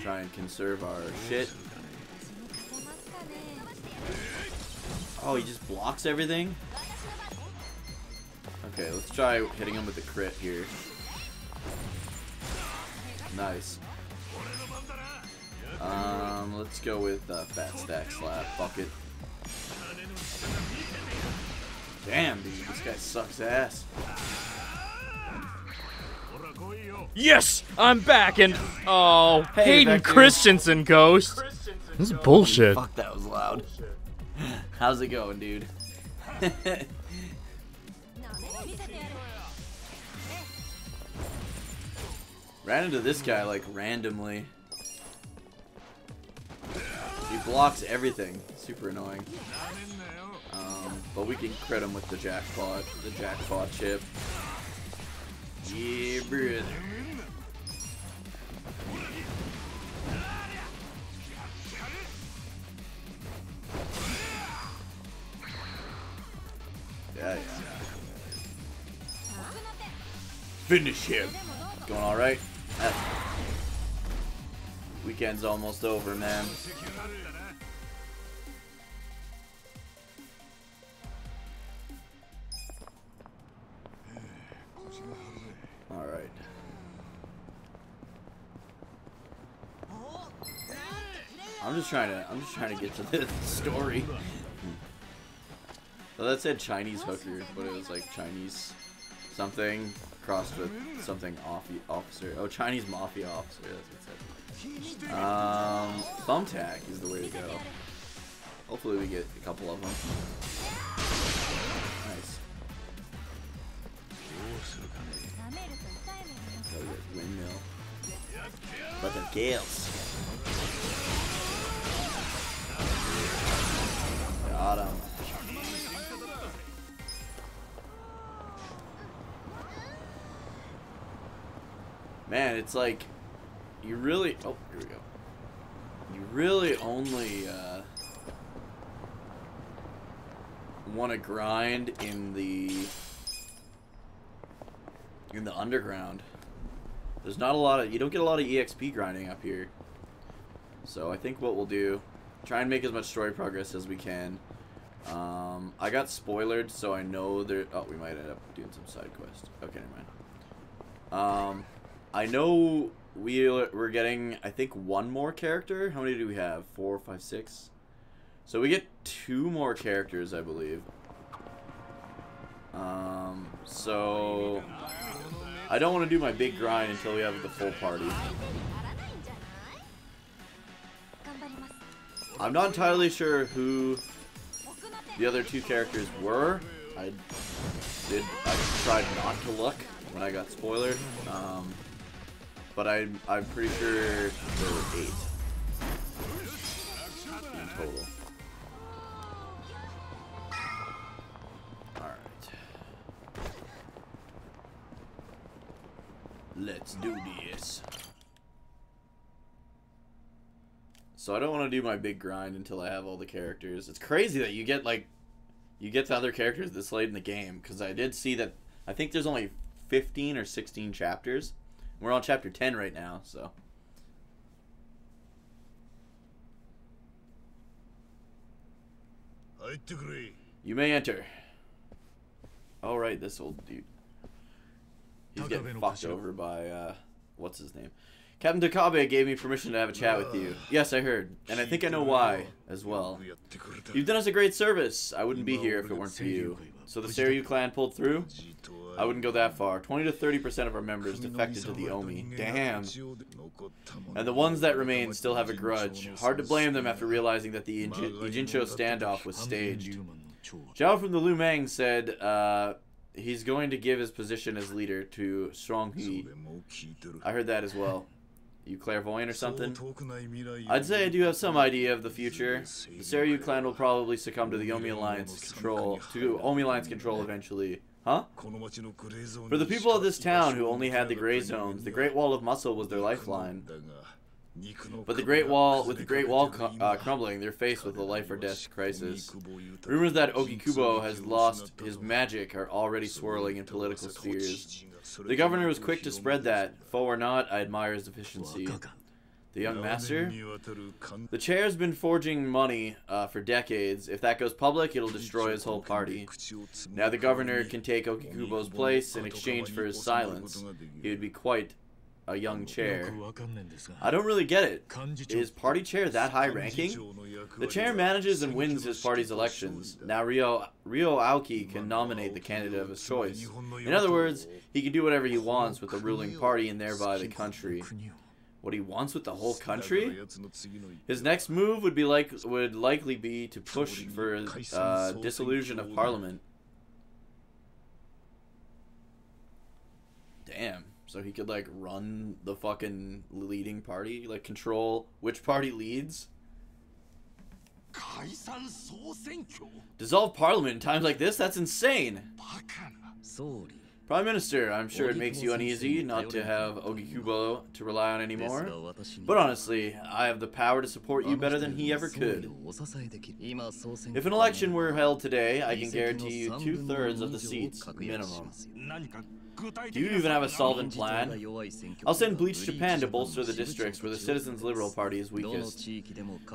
try and conserve our shit. Oh, he just blocks everything? Okay, let's try hitting him with the crit here. Nice. Let's go with Fat Stack Slap. Fuck it. Damn, dude, this guy sucks ass. Yes, I'm back, and oh, Hey, Hayden Vector. Christensen, Ghost. This is bullshit. Fuck, that was loud. How's it going, dude? Ran into this guy like randomly. He blocks everything. Super annoying. But we can crit him with the jackpot chip. Yeah, brother. Yeah. Finish him. Going all right. Weekend's almost over, man. All right. I'm just trying to get to the story. So that said Chinese hooker, but it was like Chinese something crossed with something officer. Oh, Chinese mafia officer. That's what it said. Thumbtack is the way to go. Hopefully we get a couple of them. Nice. Gotta get windmill. But the gales. Got him. Man, it's like you really. Oh, here we go. You really only want to grind in the underground. There's not a lot of. You don't get a lot of EXP grinding up here. So I think what we'll do, try and make as much story progress as we can. I got spoilered, so I know there. Oh, we might end up doing some side quest. Okay, never mind. I know we're getting, I think, one more character. How many do we have? 4, 5, 6. So we get 2 more characters, I believe. So I don't want to do my big grind until we have the full party. I'm not entirely sure who the other 2 characters were. I tried not to look when I got spoilered. But I'm pretty sure there were 8 in total. Alright. Let's do this. So I don't want to do my big grind until I have all the characters. It's crazy that you get the other characters this late in the game, because I did see that I think there's only 15 or 16 chapters. We're on chapter 10 right now, so. You may enter. Oh, right, this old dude. He's getting fucked over by, what's his name? Captain Takabe gave me permission to have a chat with you. Yes, I heard. And I think I know why, as well. You've done us a great service. I wouldn't be here if it weren't for you. So the Seiryu clan pulled through? I wouldn't go that far. 20 to 30% of our members defected to the Omi. Damn. And the ones that remain still have a grudge. Hard to blame them after realizing that the Ijincho standoff was staged. Zhao from the Lu Meng said he's going to give his position as leader to Strong He. I heard that as well. You clairvoyant or something? I'd say I do have some idea of the future. The Seiryu clan will probably succumb to the Omi Alliance control eventually. Huh? For the people of this town who only had the gray zones, the Great Wall of Muscle was their lifeline. But with the Great Wall crumbling, they're faced with a life or death crisis. Rumors that Okikubo has lost his magic are already swirling in political spheres. The governor was quick to spread that. Foe or not, I admire his efficiency. The young master? The chair's been forging money for decades. If that goes public, it'll destroy his whole party. Now the governor can take Okikubo's place in exchange for his silence. He would be quite a young chair. I don't really get it. Is party chair that high ranking? The chair manages and wins his party's elections. Now Ryo Aoki can nominate the candidate of his choice. In other words, he can do whatever he wants with the ruling party and thereby the country. What he wants with the whole country? His next move would likely be to push for dissolution of parliament. Damn. So he could like run the fucking leading party, like control which party leads. Dissolve parliament in times like this? That's insane. Prime Minister, I'm sure it makes you uneasy not to have Okikubo to rely on anymore. But honestly, I have the power to support you better than he ever could. If an election were held today, I can guarantee you 2/3 of the seats, minimum. Do you even have a solvent plan? I'll send Bleach Japan to bolster the districts where the Citizens Liberal Party is weakest.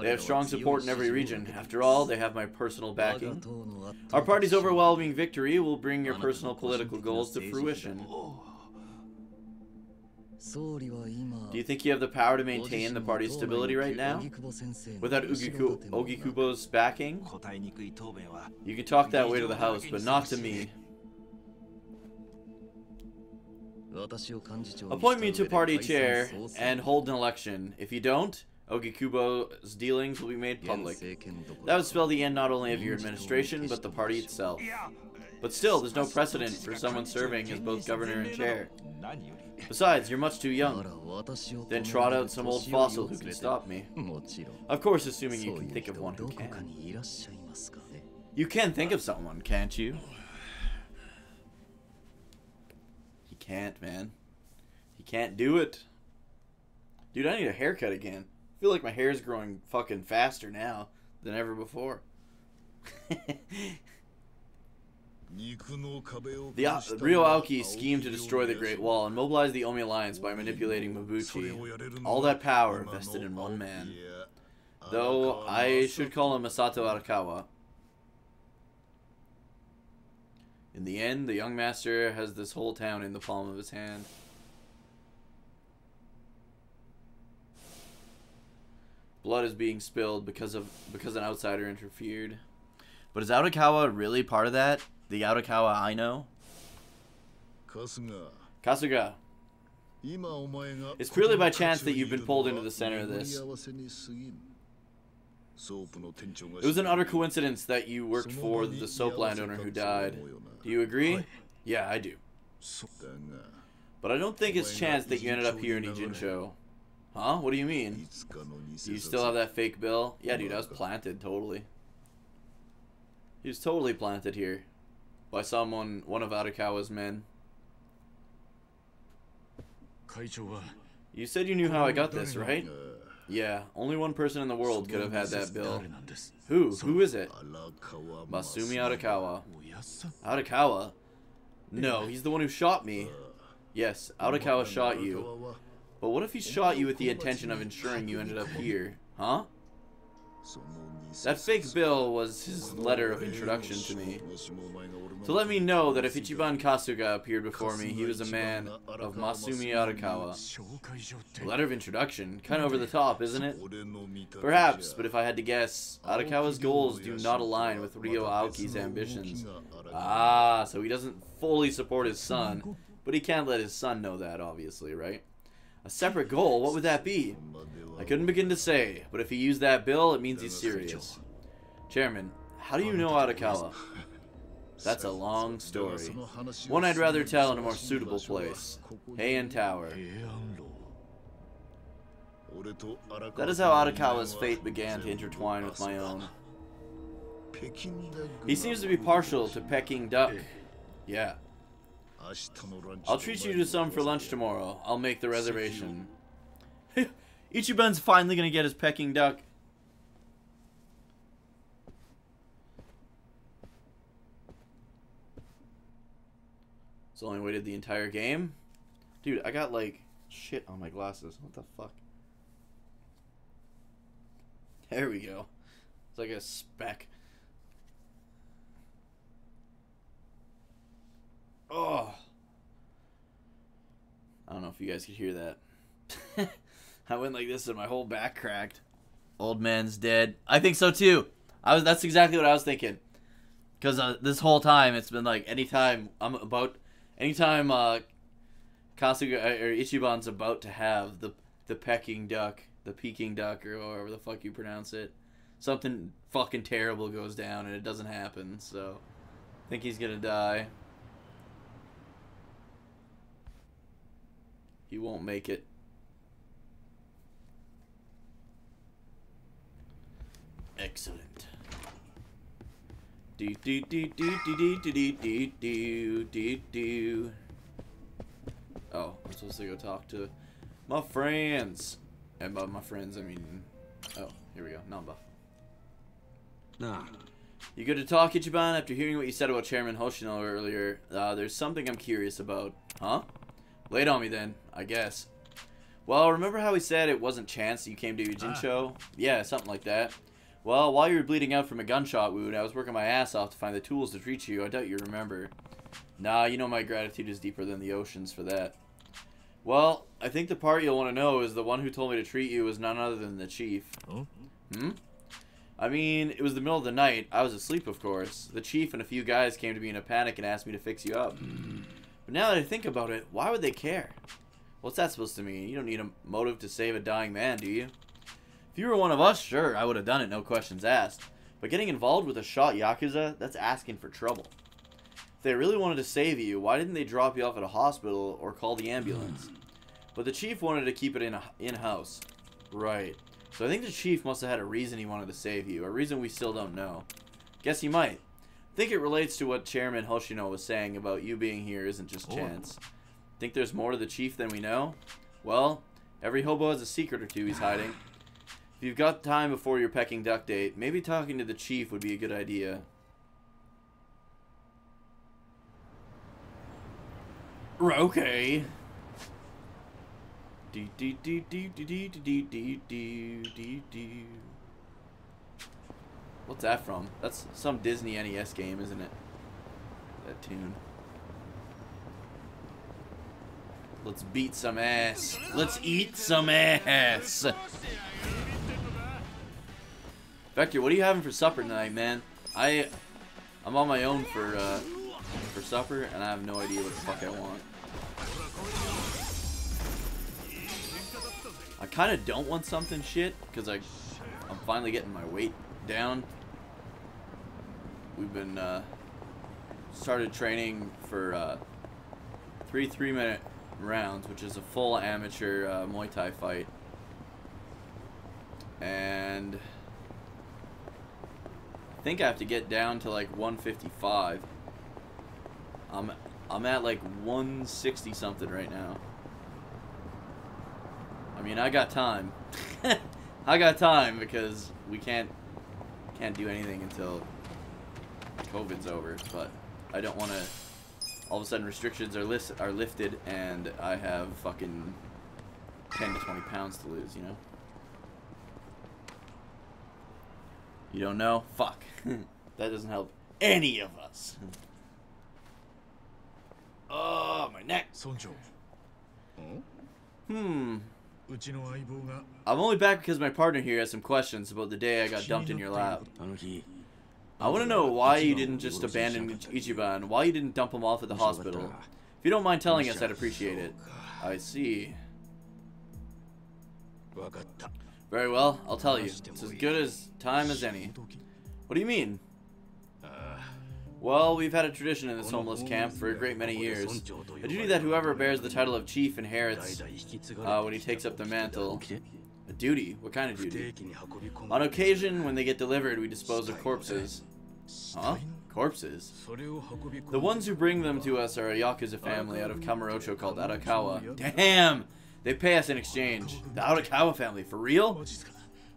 They have strong support in every region. After all, they have my personal backing. Our party's overwhelming victory will bring your personal political goals to fruition. Do you think you have the power to maintain the party's stability right now? Without Okikubo's backing? You can talk that way to the house, but not to me. Appoint me to party chair and hold an election. If you don't, Okikubo's dealings will be made public. That would spell the end not only of your administration, but the party itself. But still, there's no precedent for someone serving as both governor and chair. Besides, you're much too young. Then trot out some old fossil who can stop me. Of course, assuming you can think of one who can. You can think of someone, can't you? Can't, man. He can't do it. Dude, I need a haircut again. I feel like my hair's growing fucking faster now than ever before. Ryo Aoki schemed to destroy the Great Wall and mobilize the Omi Alliance by manipulating Mabuchi. All that power vested in one man. Though, I should call him Masato Arakawa. In the end, the young master has this whole town in the palm of his hand. Blood is being spilled because an outsider interfered. But is Arakawa really part of that? The Arakawa I know? Kasuga. It's purely by chance that you've been pulled into the center of this. It was an utter coincidence that you worked for the soap landowner who died. Do you agree? Yeah, I do. But I don't think it's chance that you ended up here in Ijincho. Huh? What do you mean? Do you still have that fake bill? Yeah, dude, I was planted, totally. He was totally planted here. By someone, one of Arakawa's men. You said you knew how I got this, right? Yeah, only one person in the world could have had that bill. Who? Who is it? Masumi Arakawa. Arakawa? No, he's the one who shot me. Yes, Arakawa shot you. But what if he shot you with the intention of ensuring you ended up here? Huh? That fake bill was his letter of introduction to me. To let me know that if Ichiban Kasuga appeared before me, he was a man of Masumi Arakawa. A letter of introduction? Kinda over the top, isn't it? Perhaps, but if I had to guess, Arakawa's goals do not align with Ryo Aoki's ambitions. Ah, so he doesn't fully support his son, but he can't let his son know that, obviously, right? A separate goal? What would that be? I couldn't begin to say, but if he used that bill, it means he's serious. Chairman, how do you know Arakawa? That's a long story. One I'd rather tell in a more suitable place. Heian Tower. That is how Arakawa's fate began to intertwine with my own. He seems to be partial to Peking duck. Yeah. I'll treat you to some for lunch tomorrow. I'll make the reservation. Ichiban's finally gonna get his Peking duck. So only waited the entire game? Dude, I got like shit on my glasses. What the fuck? There we go. It's like a speck. Oh. I don't know if you guys could hear that. I went like this and my whole back cracked. Old man's dead. I think so too. That's exactly what I was thinking. Because this whole time it's been like anytime Kasuga or Ichiban's about to have the Peking duck, the Peking duck, or however the fuck you pronounce it, something fucking terrible goes down and it doesn't happen. So I think he's gonna die. He won't make it. Excellent. Do do do do do do do do do do do. Oh, I'm supposed to go talk to my friends. And by my friends, I mean, oh, here we go, Namba. Nah. You good to talk, Ichiban? After hearing what you said about Chairman Hoshino earlier, there's something I'm curious about. Huh? Lay it on me then, I guess. Well, remember how he said it wasn't chance you came to Yujincho? Yeah, something like that. Well, while you were bleeding out from a gunshot wound, I was working my ass off to find the tools to treat you. I doubt you remember. Nah, you know my gratitude is deeper than the oceans for that. Well, I think the part you'll want to know is the one who told me to treat you was none other than the chief. Oh? Hmm? I mean, it was the middle of the night. I was asleep, of course. The chief and a few guys came to me in a panic and asked me to fix you up. But now that I think about it, why would they care? What's that supposed to mean? You don't need a motive to save a dying man, do you? If you were one of us, sure, I would have done it, no questions asked. But getting involved with a shot Yakuza, that's asking for trouble. If they really wanted to save you, why didn't they drop you off at a hospital or call the ambulance? But the chief wanted to keep it in-house. Right. So I think the chief must have had a reason he wanted to save you, a reason we still don't know. Guess he might. I think it relates to what Chairman Hoshino was saying about you being here isn't just chance. Think there's more to the chief than we know? Well, every hobo has a secret or two he's hiding. If you've got time before your Peking duck date, maybe talking to the chief would be a good idea. Okay. What's that from? That's some Disney NES game, isn't it? That tune. Let's beat some ass. Let's eat some ass. Vector, what are you having for supper tonight, man? I'm on my own for supper, and I have no idea what the fuck I want. I kind of don't want something shit, because I'm finally getting my weight down. We've been, started training for, 3 3-minute rounds, which is a full amateur, Muay Thai fight. And I think I have to get down to, like, 155. I'm at, like, 160 something right now. I mean, I got time. I got time because we can't do anything until COVID's over. But I don't want to. All of a sudden, restrictions are lifted, and I have fucking 10 to 20 pounds to lose. You know. You don't know? Fuck. That doesn't help any of us. Oh, my neck. I'm only back because my partner here has some questions about the day I got dumped in your lap. I want to know why you didn't just abandon Ichiban, why you didn't dump him off at the hospital. If you don't mind telling us, I'd appreciate it. I see. Very well, I'll tell you. It's as good as time as any. What do you mean? Well, we've had a tradition in this homeless camp for a great many years. A duty that whoever bears the title of chief inherits when he takes up the mantle. A duty? What kind of duty? On occasion, when they get delivered, we dispose of corpses. Huh? Corpses? The ones who bring them to us are a Yakuza family out of Kamurocho called Arakawa. Damn! They pay us in exchange. The Arakawa family, for real?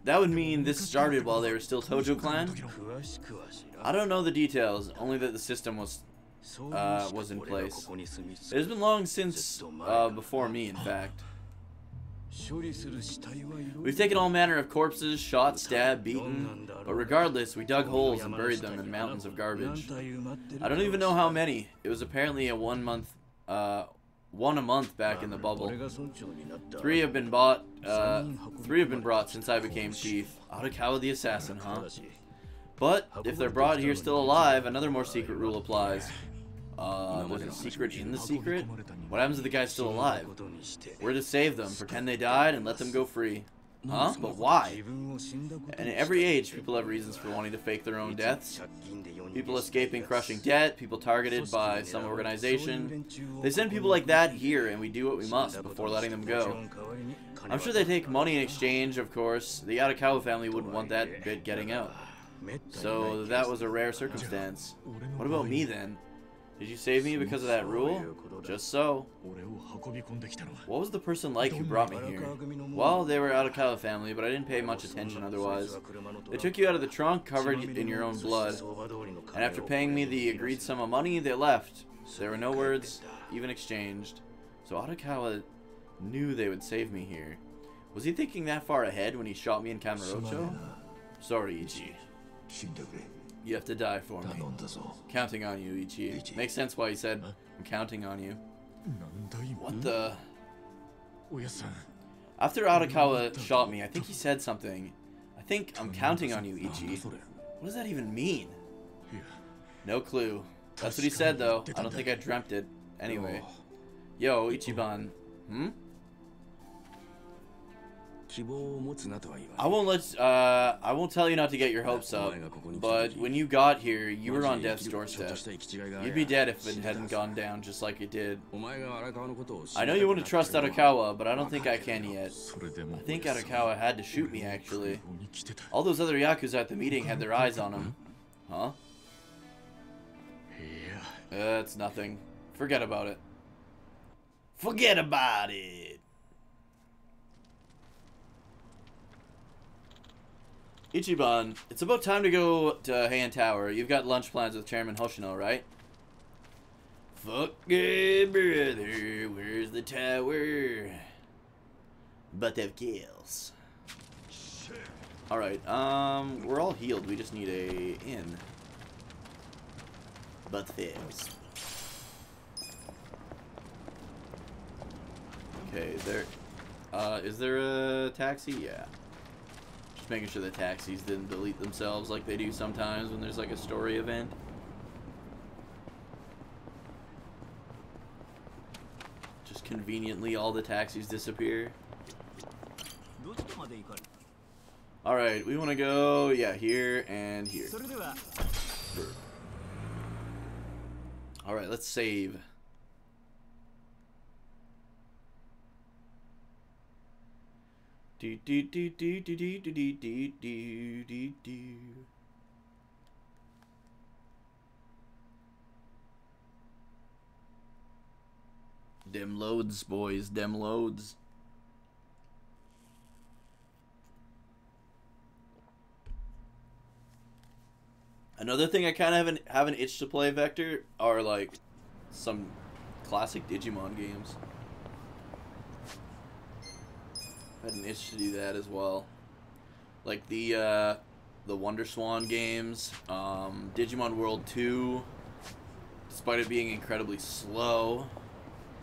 That would mean this started while they were still Tojo clan? I don't know the details, only that the system was in place. It has been long since before me, in fact. We've taken all manner of corpses, shot, stabbed, beaten, but regardless, we dug holes and buried them in mountains of garbage. I don't even know how many. It was apparently a one a month back in the bubble. Three have been brought since I became chief. Arakawa the assassin, huh? But if they're brought here still alive, another more secret rule applies. There's a secret in the secret? What happens if the guy's still alive? We're to save them, pretend they died, and let them go free. Huh? But why? And in every age, people have reasons for wanting to fake their own deaths. People escaping crushing debt, people targeted by some organization. They send people like that here, and we do what we must before letting them go. I'm sure they take money in exchange, of course. The Arakawa family wouldn't want that bit getting out. So that was a rare circumstance. What about me then? Did you save me because of that rule? Just so. What was the person like who brought me here? Well, they were Arakawa family, but I didn't pay much attention otherwise. They took you out of the trunk, covered in your own blood. And after paying me the agreed sum of money, they left. There were no words even exchanged. So Arakawa knew they would save me here. Was he thinking that far ahead when he shot me in Kamurocho? Sorry, Ichi. You have to die for me. Counting on you, Ichi. Makes sense why he said, I'm counting on you. What the? After Arakawa shot me, I think he said something. I think I'm counting on you, Ichi. What does that even mean? No clue. That's what he said, though. I don't think I dreamt it. Anyway. Yo, Ichiban. Hmm? I won't tell you not to get your hopes up, but when you got here, you were on death's doorstep. You'd be dead if it hadn't gone down just like it did. I know you want to trust Arakawa, but I don't think I can yet. I think Arakawa had to shoot me, actually. All those other Yakuza at the meeting had their eyes on him. Huh? It's nothing. Forget about it. Forget about it! Ichiban, it's about time to go to Heian Tower. You've got lunch plans with Chairman Hoshino, right? Fuck yeah, brother. Where's the tower? But of kills. Alright, we're all healed. We just need a inn. But fails. Okay, is there a taxi? Yeah. Just making sure the taxis didn't delete themselves like they do sometimes when there's like a story event. Just conveniently all the taxis disappear. Alright, we want to go, yeah, here and here. Alright, let's save. Do do do do do do do do do do do. Dem loads, boys, dem loads. Another thing I kind of have an itch to play, Vector, are like some classic Digimon games. I had an itch to do that as well. Like the Wonder Swan games, Digimon World 2, despite it being incredibly slow,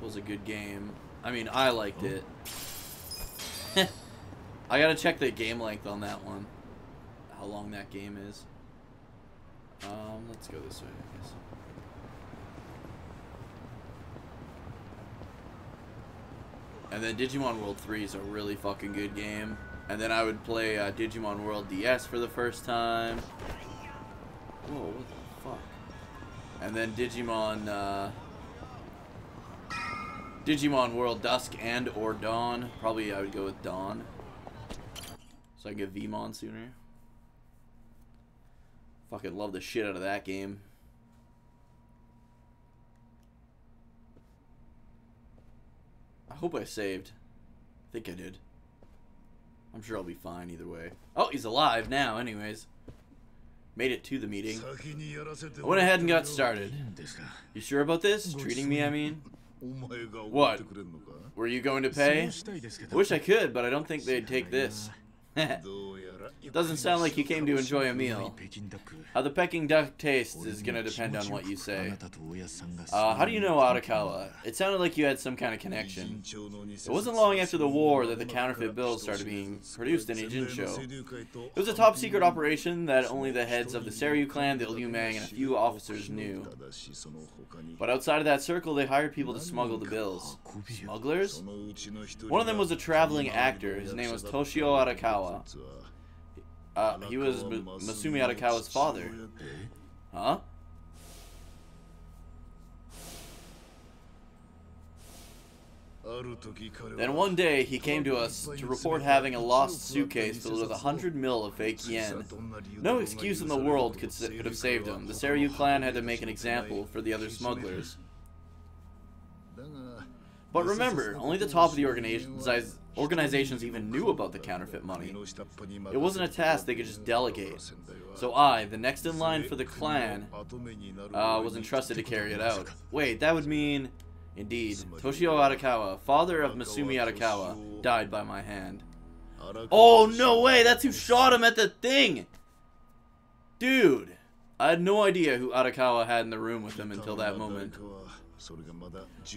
was a good game. I mean, I liked it. I gotta check the game length on that one. How long that game is. Let's go this way, I guess. And then Digimon World 3 is a really fucking good game. And then I would play Digimon World DS for the first time. Whoa, what the fuck? And then Digimon World Dusk and or Dawn. Probably I would go with Dawn. So I get Vmon sooner. Fucking love the shit out of that game. I hope I saved. I think I did. I'm sure I'll be fine either way. Oh, he's alive now anyways. Made it to the meeting. I went ahead and got started. You sure about this? Treating me, I mean? What? Were you going to pay? I wish I could, but I don't think they'd take this. Doesn't sound like you came to enjoy a meal. How the Peking duck tastes is gonna depend on what you say. How do you know Arakawa? It sounded like you had some kind of connection. It wasn't long after the war that the counterfeit bills started being produced in Ijincho. It was a top secret operation that only the heads of the Seiryu clan, the Liu Mang, and a few officers knew. But outside of that circle, they hired people to smuggle the bills. Smugglers? One of them was a traveling actor. His name was Toshio Arakawa. He was Masumi Arakawa's father. Huh? Then one day, he came to us to report having a lost suitcase filled with 100 mil of fake yen. No excuse in the world could have saved him. The Seiryu clan had to make an example for the other smugglers. But remember, only the top of the organizations even knew about the counterfeit money. It wasn't a task they could just delegate. So I, the next in line for the clan, was entrusted to carry it out. Wait, that would mean... Indeed, Toshio Arakawa, father of Masumi Arakawa, died by my hand. Oh, no way! That's who shot him at the thing! Dude! I had no idea who Arakawa had in the room with him until that moment.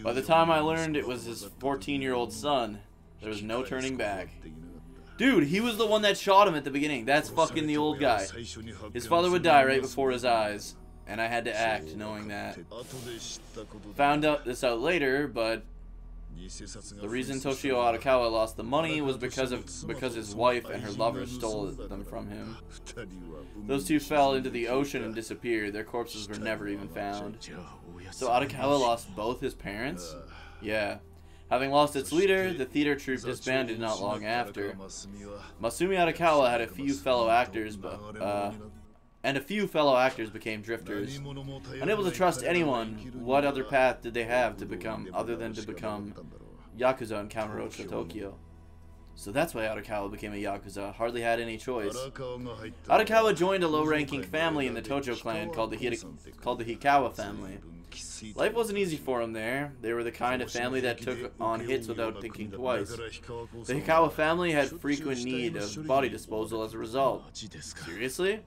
By the time I learned it was his 14-year-old son, there was no turning back. Dude, he was the one that shot him at the beginning. That's fucking the old guy. His father would die right before his eyes, and I had to act knowing that. Found this out later, but the reason Toshio Arakawa lost the money was because his wife and her lover stole them from him. Those two fell into the ocean and disappeared. Their corpses were never even found. So Arakawa lost both his parents? Yeah. Having lost its leader, the theater troupe disbanded not long after. Masumi Arakawa had a few fellow actors, and a few fellow actors became drifters. Unable to trust anyone, what other path did they have to become, other than to become Yakuza in Kamurocho, Tokyo? So that's why Arakawa became a Yakuza, hardly had any choice. Arakawa joined a low-ranking family in the Tojo clan called the Hikawa family. Life wasn't easy for him there. They were the kind of family that took on hits without thinking twice. The Hikawa family had frequent need of body disposal as a result. Seriously?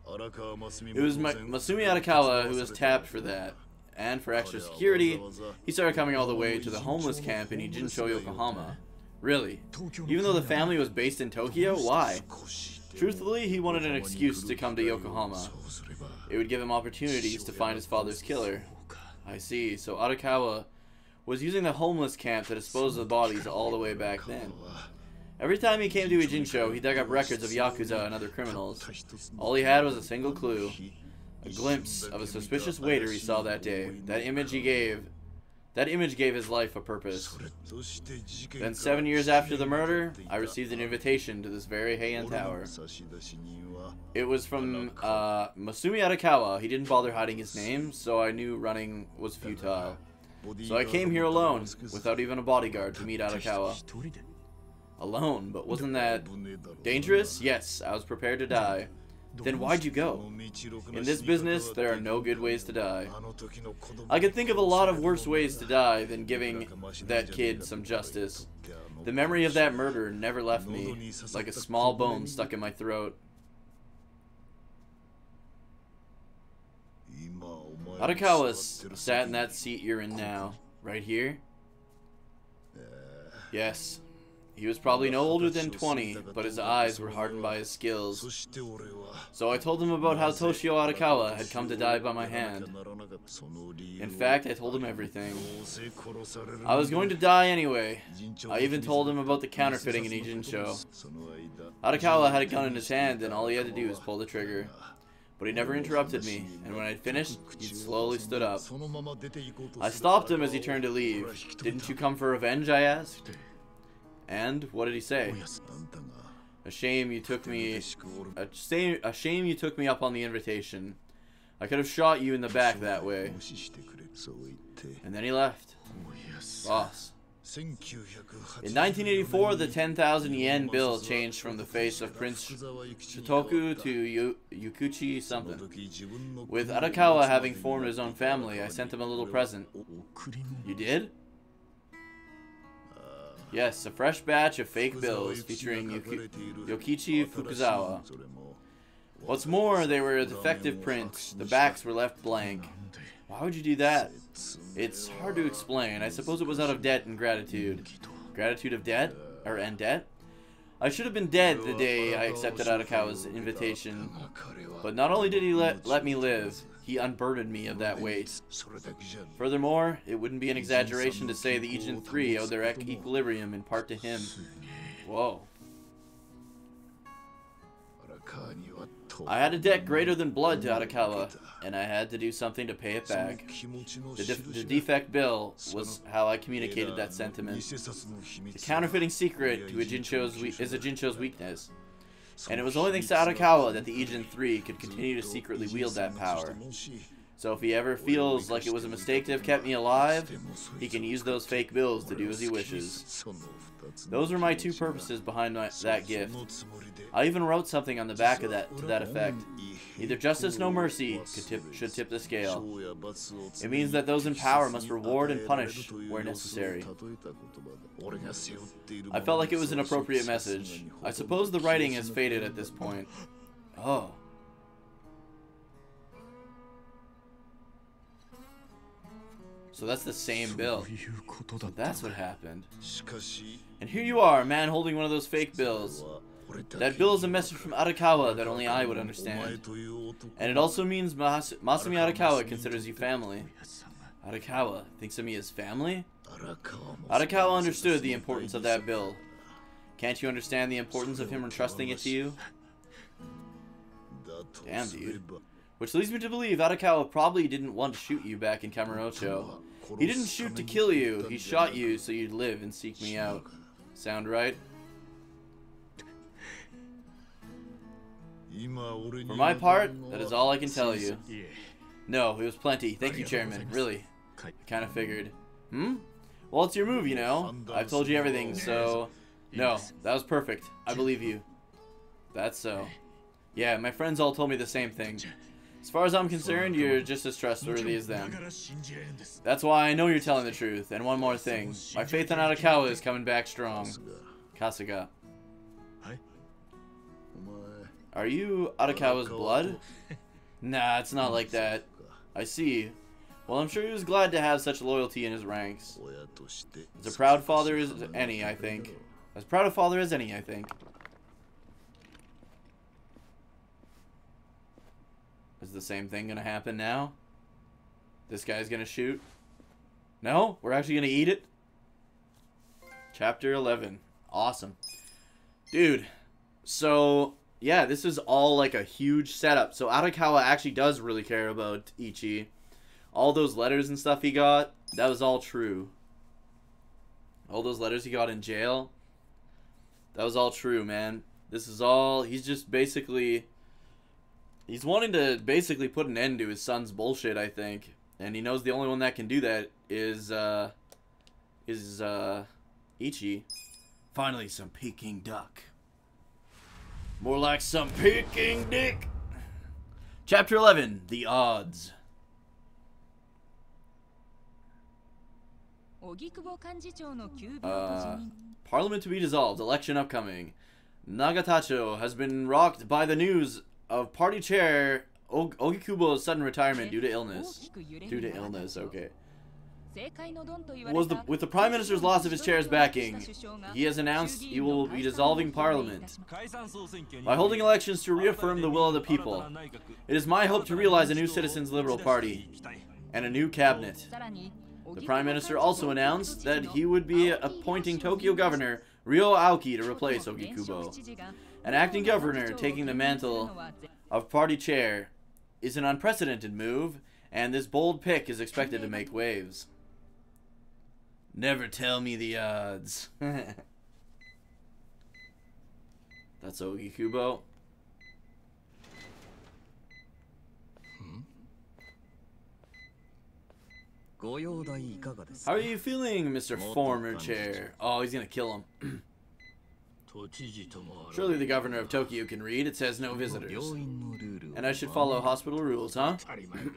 It was Masumi Arakawa who was tapped for that. And for extra security, he started coming all the way to the homeless camp in Ijincho, Yokohama. Really? Even though the family was based in Tokyo? Why? Truthfully, he wanted an excuse to come to Yokohama. It would give him opportunities to find his father's killer. I see, so Arakawa was using the homeless camp to dispose of the bodies all the way back then. Every time he came to Ijincho, he dug up records of Yakuza and other criminals. All he had was a single clue. A glimpse of a suspicious waiter he saw that day. That image gave his life a purpose. Then 7 years after the murder, I received an invitation to this very Heian Tower. It was from Masumi Arakawa. He didn't bother hiding his name, so I knew running was futile. So I came here alone, without even a bodyguard, to meet Arakawa. Alone, but wasn't that dangerous? Yes, I was prepared to die. Then why'd you go? In this business, there are no good ways to die. I could think of a lot of worse ways to die than giving that kid some justice. The memory of that murder never left me, like a small bone stuck in my throat. Arakawa sat in that seat you're in now, right here? Yes. He was probably no older than 20, but his eyes were hardened by his skills. So I told him about how Toshio Arakawa had come to die by my hand. In fact, I told him everything. I was going to die anyway. I even told him about the counterfeiting in Ijincho. Arakawa had a gun in his hand, and all he had to do was pull the trigger. But he never interrupted me, and when I'd finished, he slowly stood up. I stopped him as he turned to leave. "Didn't you come for revenge?" I asked. And what did he say? A shame you took me up on the invitation. I could have shot you in the back that way. And then he left. Boss, In 1984, the 10,000 yen bill changed from the face of Prince Shotoku to Yukuchi something. With Arakawa having formed his own family, I sent him a little present. You did? Yes, a fresh batch of fake bills featuring Yokichi Fukuzawa. What's more, they were a defective print. The backs were left blank. Why would you do that? It's hard to explain. I suppose it was out of debt and gratitude. Gratitude of debt? And debt? I should have been dead the day I accepted Arakawa's invitation. But not only did he let me live, he unburdened me of that weight. Furthermore, it wouldn't be an exaggeration to say the Agent 3 owed their equilibrium in part to him. Whoa. I had a debt greater than blood to Arakawa, and I had to do something to pay it back. The defect bill was how I communicated that sentiment. The counterfeiting secret to is a Jincho's weakness, and it was only thanks to Arakawa that the Agent 3 could continue to secretly wield that power. So if he ever feels like it was a mistake to have kept me alive, he can use those fake bills to do as he wishes. Those were my two purposes behind that gift. I even wrote something on the back of that to that effect. Neither justice nor mercy should tip the scale. It means that those in power must reward and punish where necessary. I felt like it was an appropriate message. I suppose the writing has faded at this point. Oh. So that's the same bill. So that's what happened. And here you are, a man holding one of those fake bills. That bill is a message from Arakawa that only I would understand. And it also means Masumi Arakawa considers you family. Arakawa thinks of me as family? Arakawa understood the importance of that bill. Can't you understand the importance of him entrusting it to you? Damn, dude. Which leads me to believe Arakawa probably didn't want to shoot you back in Kamurocho. He didn't shoot to kill you, he shot you so you'd live and seek me out. Sound right? For my part, that is all I can tell you. No, it was plenty. Thank you, Chairman. Really. I kind of figured. Well, it's your move, you know. I've told you everything, so... No, that was perfect. I believe you. That's so. Yeah, my friends all told me the same thing. As far as I'm concerned, you're just as trustworthy as them. That's why I know you're telling the truth. And one more thing. My faith in Arakawa is coming back strong. Kasuga. Are you Arakawa's blood? Nah, it's not like that. I see. Well, I'm sure he was glad to have such loyalty in his ranks. As a proud father as any, I think. As proud a father as any, I think. Is the same thing gonna happen now? This guy's gonna shoot? No? We're actually gonna eat it? Chapter 11. Awesome. Dude, so... yeah, this is all like a huge setup. So Arakawa actually does really care about Ichi. All those letters and stuff he got, that was all true. All those letters he got in jail, that was all true, man. This is all, he's just basically, he's wanting to basically put an end to his son's bullshit, I think. And he knows the only one that can do that is Ichi. Finally, some Peking duck. More like some Peking dick. Chapter 11, The Odds. Parliament to be dissolved, election upcoming. Nagatacho has been rocked by the news of party chair Ogikubo's sudden retirement due to illness. Okay. With the Prime Minister's loss of his chair's backing, he has announced he will be dissolving Parliament by holding elections to reaffirm the will of the people. It is my hope to realize a new Citizens' Liberal Party and a new cabinet. The Prime Minister also announced that he would be appointing Tokyo Governor Ryo Aoki to replace Ogikubo. An acting governor taking the mantle of party chair is an unprecedented move, and this bold pick is expected to make waves. Never tell me the odds. That's Ogikubo. How are you feeling, Mr. Former Chair? Oh, he's gonna kill him. Surely the governor of Tokyo can read. It says no visitors. And I should follow hospital rules, huh?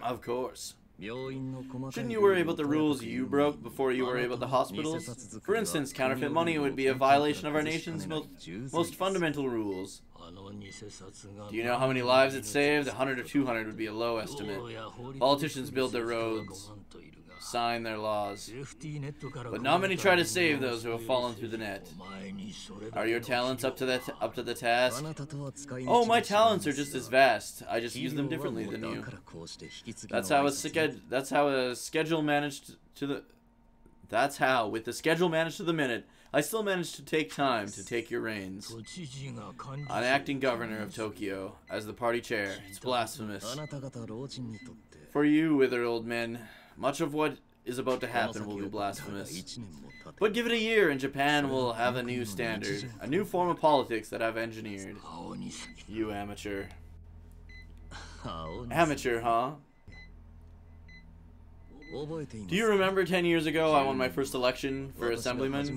Of course. Shouldn't you worry about the rules you broke before you worry about the hospitals? For instance, counterfeit money would be a violation of our nation's most fundamental rules. Do you know how many lives it saved? 100 or 200 would be a low estimate. Politicians build their roads, sign their laws, but not many try to save those who have fallen through the net. Are your talents up to the task? Oh, my talents are just as vast. I just use them differently than you. That's how a schedule managed to the. That's how, with the schedule managed to the minute, I still managed to take time to take your reins. I'm acting governor of Tokyo as the party chair. It's blasphemous. For you, withered old men, much of what is about to happen will be blasphemous. But give it a year and Japan will have a new standard, a new form of politics that I've engineered. You amateur. Amateur, huh? Do you remember 10 years ago I won my first election for assemblyman?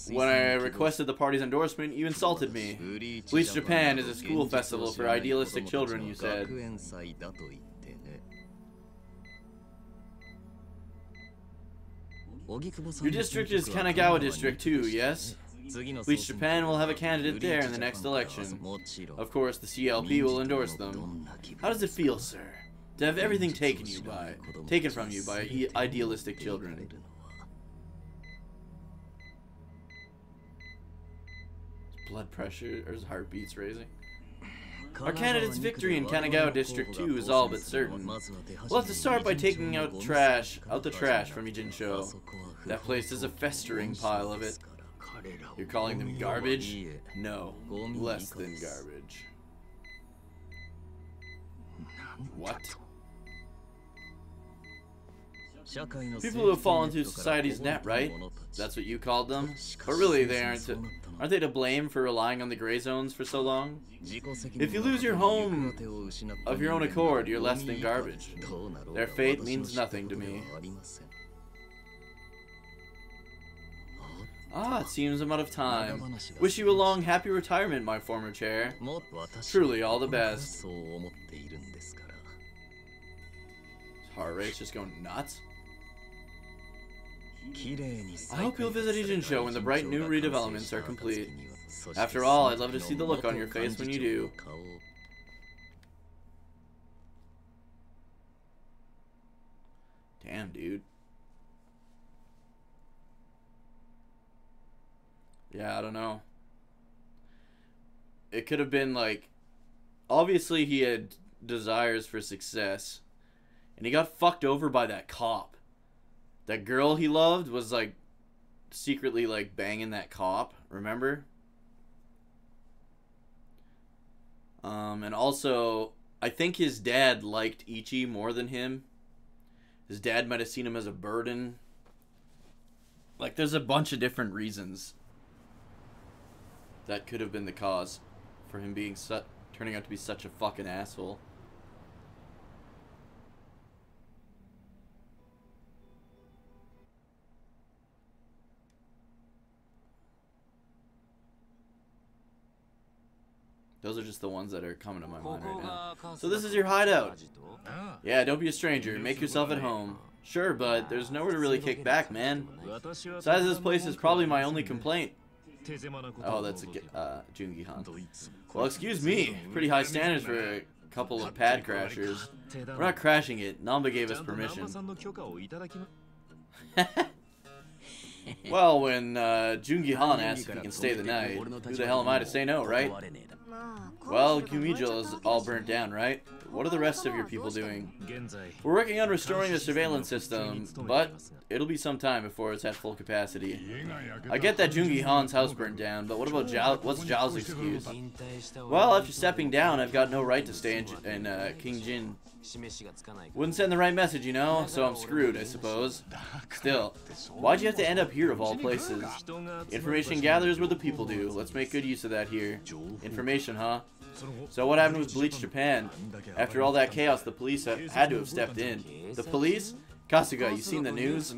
When I requested the party's endorsement, you insulted me. Bleach Japan is a school festival for idealistic children, you said. Your district is Kanagawa district too, yes? Bleach Japan will have a candidate there in the next election. Of course, the CLP will endorse them. How does it feel, sir, to have everything taken from you by idealistic children? Blood pressure or his heartbeat's raising. Our candidate's victory in Kanagawa District 2 is all but certain. We'll have to start by taking out the trash from Ijinsho. That place is a festering pile of it. You're calling them garbage? No, less than garbage. What? People who have fallen through society's net, right? That's what you called them? But really, aren't they to blame for relying on the gray zones for so long? If you lose your home of your own accord, you're less than garbage. Their fate means nothing to me. Ah, it seems I'm out of time. Wish you a long, happy retirement, my former chair. Truly, all the best. Heart rate's just going nuts. I hope you'll visit Ijinsho when the bright new redevelopments are complete. After all, I'd love to see the look on your face when you do. Damn, dude. Yeah, I don't know. It could have been like, obviously he had desires for success, and he got fucked over by that cop. That girl he loved was like secretly like banging that cop, remember? And also, I think his dad liked Ichi more than him. His dad might have seen him as a burden. Like, there's a bunch of different reasons that could have been the cause for him being turning out to be such a fucking asshole. Those are just the ones that are coming to my mind right now. So this is your hideout. Yeah, don't be a stranger. Make yourself at home. Sure, but there's nowhere to really kick back, man. Size of this place is probably my only complaint. Oh, that's a Jungi-han. Well, excuse me. Pretty high standards for a couple of pad crashers. We're not crashing it. Namba gave us permission. Well, when Jungi-han asks if he can stay the night, who the hell am I to say no, right? Well, Gumijo is all burnt down, right? What are the rest of your people doing? We're working on restoring the surveillance system, but it'll be some time before it's at full capacity. I get that Jungi-han's house burned down, but what about what's Zhao's excuse? Well, after stepping down, I've got no right to stay in King Jin. Wouldn't send the right message, you know, so I'm screwed, I suppose. Still, why'd you have to end up here of all places? Information gathers where the people do. Let's make good use of that here. Information, huh? So what happened with Bleach Japan? After all that chaos, the police had to have stepped in. The police? Kasuga, you seen the news?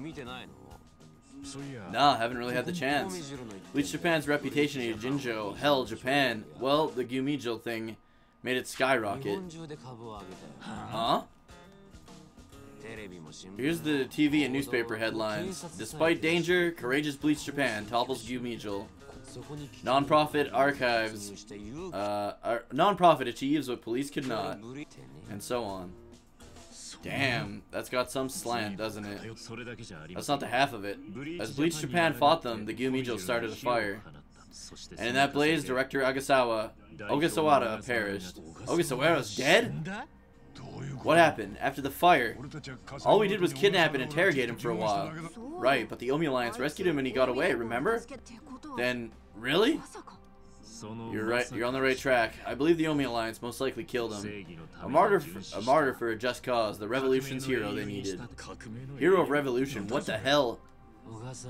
Nah, haven't really had the chance. Bleach Japan's reputation in Jinjo, hell, Japan, well, the Gumijo thing made it skyrocket. Huh? Here's the TV and newspaper headlines. Despite danger, courageous Bleach Japan topples Gumijo. Non-profit archives. Non-profit achieves what police could not. And so on. Damn, that's got some slant, doesn't it? That's not the half of it. As Bleach Japan fought them, the Gumijo started a fire. And in that blaze, director Ogasawara perished. Ogasawara's dead? What happened? After the fire, all we did was kidnap and interrogate him for a while. Right, but the Omi Alliance rescued him and he got away, remember? Then, really? You're right, you're on the right track. I believe the Omi Alliance most likely killed him. A martyr for a just cause, the revolution's hero they needed. Hero of revolution, what the hell?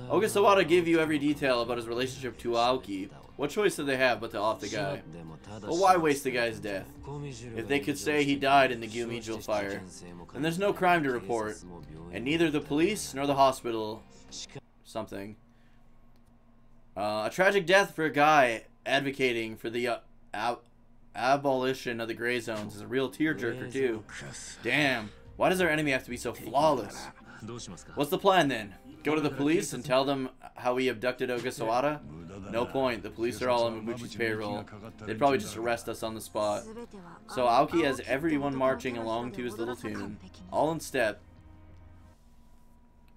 Ogasawara gave you every detail about his relationship to Aoki. What choice did they have but to off the guy? Well, why waste the guy's death? If they could say he died in the Gumijo fire, then there's no crime to report, and neither the police nor the hospital something. A tragic death for a guy advocating for the abolition of the gray zones is a real tearjerker too. Damn, why does our enemy have to be so flawless? What's the plan then? Go to the police and tell them how we abducted Ogasawara? No point, the police are all on Mabuchi's payroll. They'd probably just arrest us on the spot. So Aoki has everyone marching along to his little tune, all in step.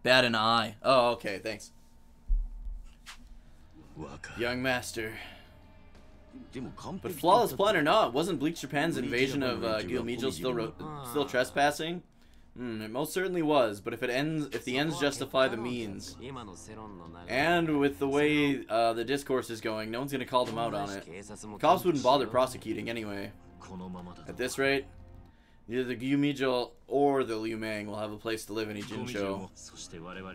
Bat an eye. Oh, okay, thanks. Young master. But flawless plan or not, wasn't Bleach Japan's invasion of Gumijo still trespassing? It most certainly was, but if the ends justify the means, and with the way the discourse is going, no one's gonna call them out on it. Cops wouldn't bother prosecuting anyway. At this rate, neither the Gumijo or the Liu Mang will have a place to live in Ijincho,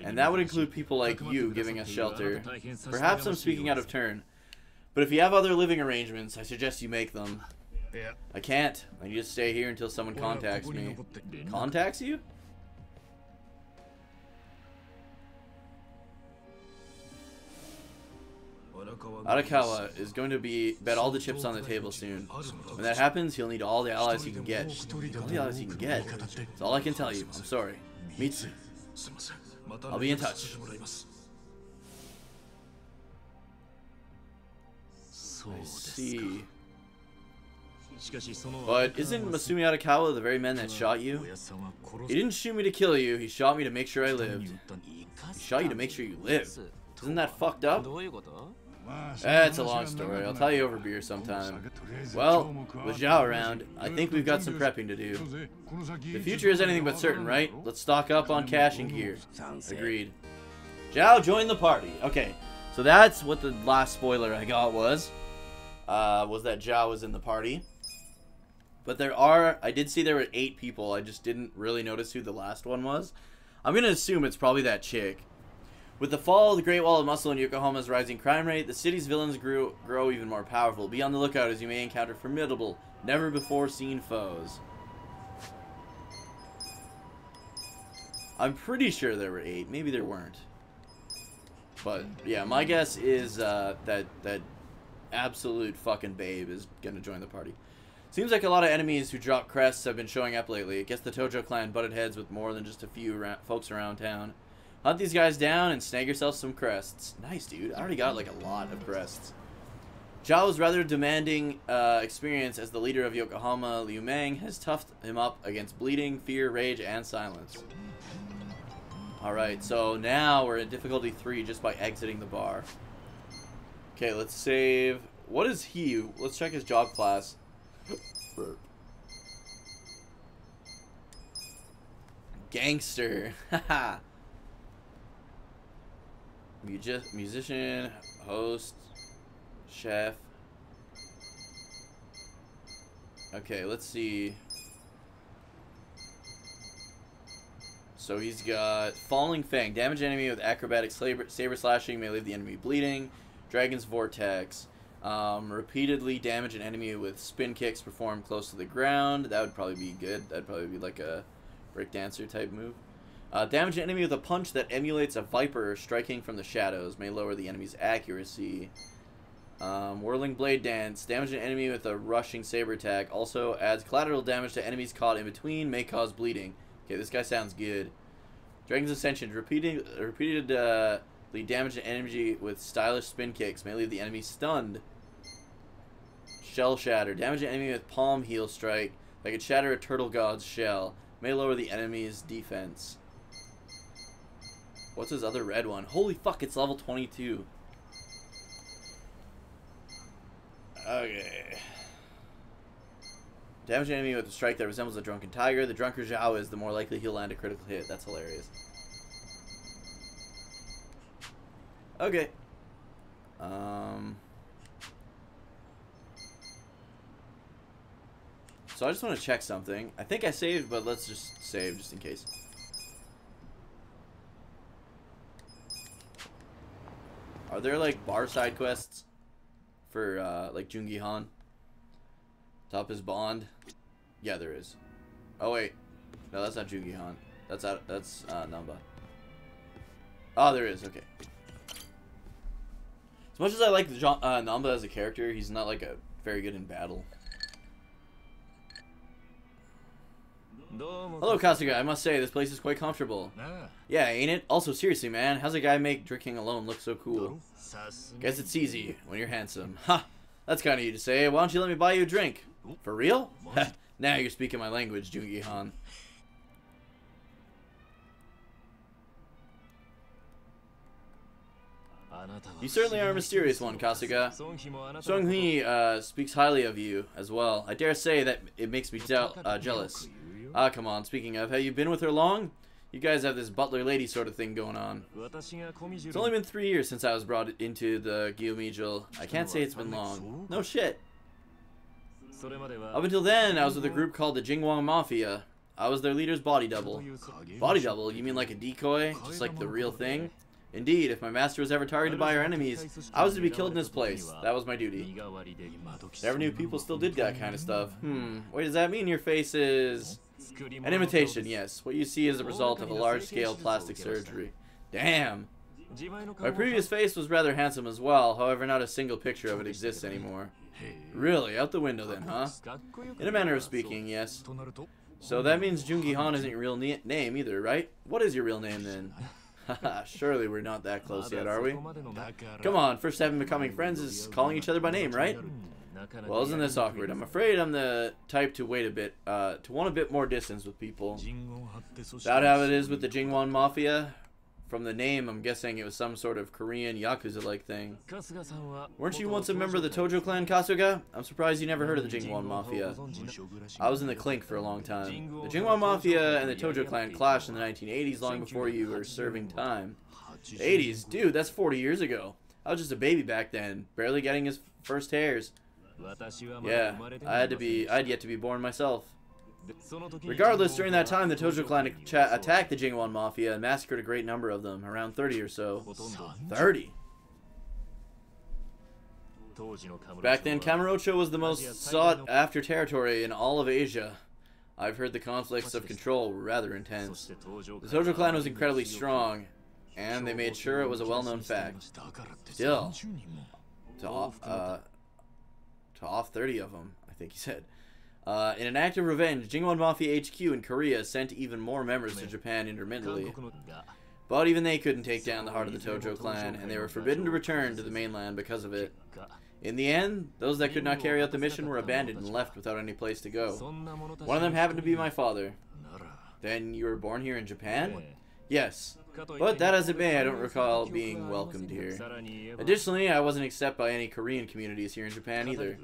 and that would include people like you giving us shelter. Perhaps I'm speaking out of turn, but if you have other living arrangements, I suggest you make them. I can't. I need to stay here until someone contacts me. Contacts you? Arakawa is going to bet all the chips on the table soon. When that happens, he'll need all the allies he can get. All the allies he can get? That's all I can tell you. I'm sorry. Mitsu. I'll be in touch. I see. But isn't Masumi Arakawa the very man that shot you? He didn't shoot me to kill you, he shot me to make sure I lived. He shot you to make sure you lived. Isn't that fucked up? That's a long story, I'll tell you over beer sometime. Well, with Zhao around, I think we've got some prepping to do. The future is anything but certain, right? Let's stock up on cash and gear. Agreed. Zhao joined the party. Okay, so that's what the last spoiler I got was that Zhao was in the party. But I did see there were 8 people. I just didn't really notice who the last one was. I'm going to assume it's probably that chick. With the fall of the Great Wall of Muscle and Yokohama's rising crime rate, the city's villains grow even more powerful. Be on the lookout as you may encounter formidable, never-before-seen foes. I'm pretty sure there were 8. Maybe there weren't. But, yeah, my guess is that absolute fucking babe is going to join the party. Seems like a lot of enemies who drop crests have been showing up lately. I guess the Tojo clan butted heads with more than just a few folks around town. Hunt these guys down and snag yourself some crests. Nice, dude. I already got like a lot of crests. Zhao's rather demanding experience as the leader of Yokohama, Liu Mang, has toughed him up against bleeding, fear, rage, and silence. Alright, so now we're in difficulty 3 just by exiting the bar. Okay, let's save. What is he? Let's check his job class. Gangster. Haha. Musician, host, chef. Okay, let's see. So he's got Falling Fang. Damage enemy with acrobatic saber slashing. May leave the enemy bleeding. Dragon's Vortex. Repeatedly damage an enemy with spin kicks performed close to the ground. That would probably be good. That'd probably be like a breakdancer type move. Damage an enemy with a punch that emulates a viper striking from the shadows. May lower the enemy's accuracy. Whirling Blade Dance. Damage an enemy with a rushing saber attack. Also adds collateral damage to enemies caught in between. May cause bleeding. Okay, this guy sounds good. Dragon's Ascension. Repeatedly damage an enemy with stylish spin kicks. May leave the enemy stunned. Shell Shatter. Damage an enemy with Palm Heel Strike. That could shatter a turtle god's shell. May lower the enemy's defense. What's his other red one? Holy fuck, it's level 22. Okay. Damage an enemy with a strike that resembles a drunken tiger. The drunker Zhao is, the more likely he'll land a critical hit. That's hilarious. Okay. So I just want to check something. I think I saved, but let's just save just in case. Are there like bar side quests for like Jungi Han? Top his bond. Yeah, there is. Oh wait, no, that's not Jungi Han. That's Namba. Oh, there is. Okay. As much as I like Namba as a character, he's not like very good in battle. Hello, Kasuga. I must say, this place is quite comfortable. Yeah, ain't it? Also, seriously, man, how's a guy make drinking alone look so cool? Guess it's easy when you're handsome. Ha! That's kind of you to say. Why don't you let me buy you a drink? For real? Now you're speaking my language, Jungi Han. You certainly are a mysterious one, Kasuga. Songhui speaks highly of you as well. I dare say that it makes me jealous. Ah, come on. Speaking of, have you been with her long? You guys have this butler lady sort of thing going on. It's only been 3 years since I was brought into the Gyomijul. I can't say it's been long. No shit. Up until then, I was with a group called the Jingwang Mafia. I was their leader's body double. Body double? You mean like a decoy? Just like the real thing? Indeed, if my master was ever targeted by our enemies, I was to be killed in his place. That was my duty. Never knew people still did that kind of stuff. What does that mean your face is... An imitation, yes. What you see is a result of a large-scale plastic surgery. Damn! My previous face was rather handsome as well, however not a single picture of it exists anymore. Really? Out the window then, huh? In a manner of speaking, yes. So that means Jungi Han isn't your real name either, right? What is your real name then? Haha, surely we're not that close yet, are we? Come on, first step in becoming friends is calling each other by name, right? Well, isn't this awkward? I'm afraid I'm the type to wait a bit, to want a bit more distance with people. That how it is with the Jingwon Mafia? From the name, I'm guessing it was some sort of Korean Yakuza-like thing. Weren't you once a member of the Tojo clan, Kasuga? I'm surprised you never heard of the Jingwon Mafia. I was in the clink for a long time. The Jingwon Mafia and the Tojo clan clashed in the 1980s, long before you were serving time. The 80s? Dude, that's 40 years ago. I was just a baby back then, barely getting his first hairs. Yeah, I had yet to be born myself. Regardless, during that time, the Tojo clan attacked the Jingwon Mafia and massacred a great number of them, around 30 or so. 30? Back then, Kamurocho was the most sought-after territory in all of Asia. I've heard the conflicts of control were rather intense. The Tojo clan was incredibly strong, and they made sure it was a well-known fact. Still, to off 30 of them, I think he said. In an act of revenge, Jingwon Mafia HQ in Korea sent even more members to Japan intermittently. But even they couldn't take down the heart of the Tojo clan, and they were forbidden to return to the mainland because of it. In the end, those that could not carry out the mission were abandoned and left without any place to go. One of them happened to be my father. Then you were born here in Japan? Yes. But that as it may, I don't recall being welcomed here. Additionally, I wasn't accepted by any Korean communities here in Japan either.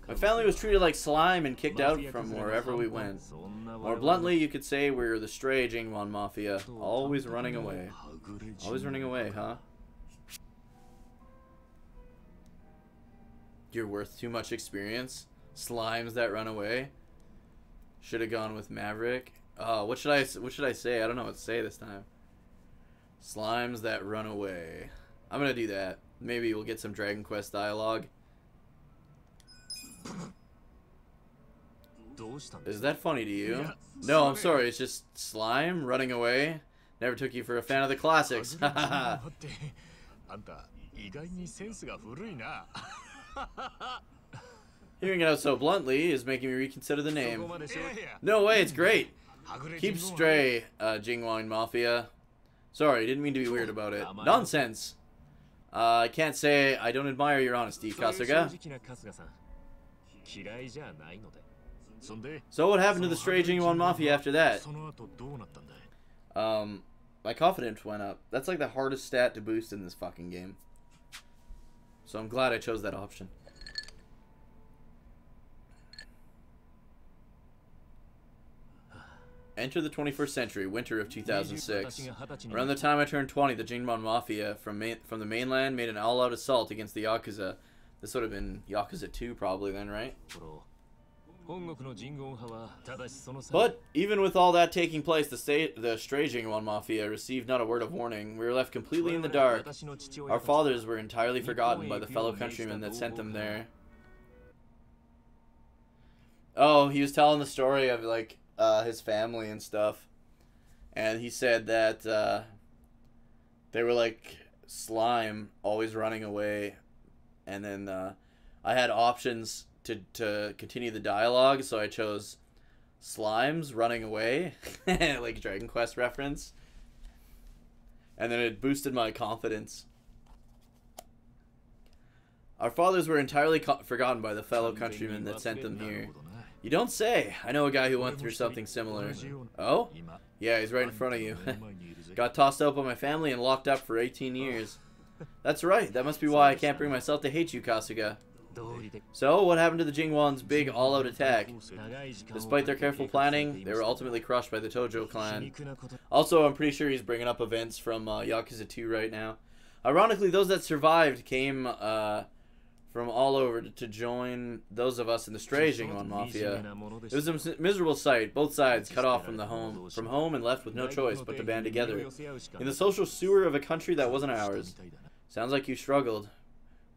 My family was treated like slime and kicked out from wherever we went. More bluntly, you could say we were the stray Jingwon Mafia, always running away. Always running away, huh? You're worth too much experience? Slimes that run away? Should have gone with Maverick. Oh, what should I say? I don't know what to say this time. Slimes that run away. I'm gonna do that. Maybe we'll get some Dragon Quest dialogue. Is that funny to you? No, I'm sorry. It's just slime running away. Never took you for a fan of the classics. Hearing it out so bluntly is making me reconsider the name. No way, it's great. Keep stray, Jingwon Mafia. Sorry, didn't mean to be weird about it. Nonsense. I can't say I don't admire your honesty, Kasuga. So what happened to the stray Jingwon Mafia after that? My confidence went up. That's like the hardest stat to boost in this fucking game. So I'm glad I chose that option. Enter the 21st century, winter of 2006. Around the time I turned 20, the Jingwon Mafia from the mainland made an all-out assault against the Yakuza. This would have been Yakuza 2 probably then, right? But even with all that taking place, the stray Jingwon Mafia received not a word of warning. We were left completely in the dark. Our fathers were entirely forgotten by the fellow countrymen that sent them there. Oh, he was telling the story of like his family and stuff, and he said that they were like slime, always running away, and then I had options to continue the dialogue, so I chose slimes running away, like Dragon Quest reference, and then it boosted my confidence. Our fathers were entirely forgotten by the fellow countrymen that sent them here. You don't say. I know a guy who went through something similar. Oh? Yeah, he's right in front of you. Got tossed out by my family and locked up for 18 years. That's right. That must be why I can't bring myself to hate you, Kasuga. So, what happened to the Jingwon's big all-out attack? Despite their careful planning, they were ultimately crushed by the Tojo clan. Also, I'm pretty sure he's bringing up events from Yakuza 2 right now. Ironically, those that survived came from all over to join those of us in the stray Jingwon Mafia. It was a miserable sight, both sides cut off from home and left with no choice but to band together in the social sewer of a country that wasn't ours. Sounds like you struggled.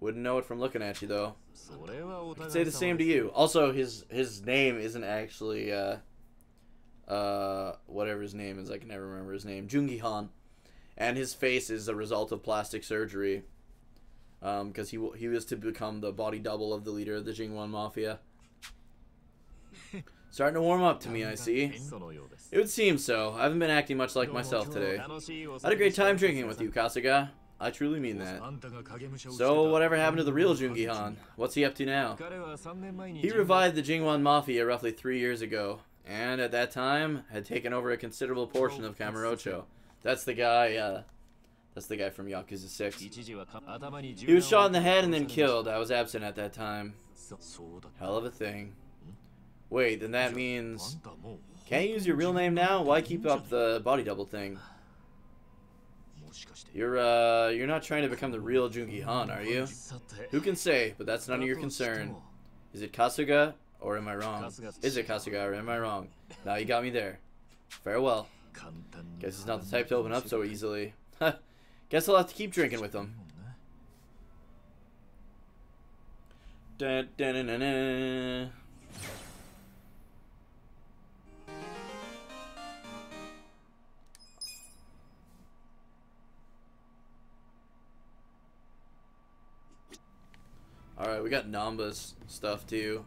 Wouldn't know it from looking at you, though. I could say the same to you. Also, his name isn't actually, whatever his name is, I can never remember his name, Jungi Han. And his face is a result of plastic surgery. Because he was to become the body double of the leader of the Jingwon Mafia. Starting to warm up to me, I see. It would seem so. I haven't been acting much like myself today. I had a great time drinking with you, Kasuga. I truly mean that. So, whatever happened to the real Jungi Han? What's he up to now? He revived the Jingwon Mafia roughly 3 years ago, and at that time had taken over a considerable portion of Kamurocho. That's the guy, That's the guy from Yakuza 6. He was shot in the head and then killed. I was absent at that time. Hell of a thing. Wait, then that means... Can't you use your real name now? Why keep up the body double thing? You're not trying to become the real Jungi Han, are you? Who can say, but that's none of your concern. Is it Kasuga, or am I wrong? Is it Kasuga, or am I wrong? Now you got me there. Farewell. Guess he's not the type to open up so easily. Guess I'll have to keep drinking with him. Dun, dun, dun, dun, dun. Alright, we got Namba's stuff too.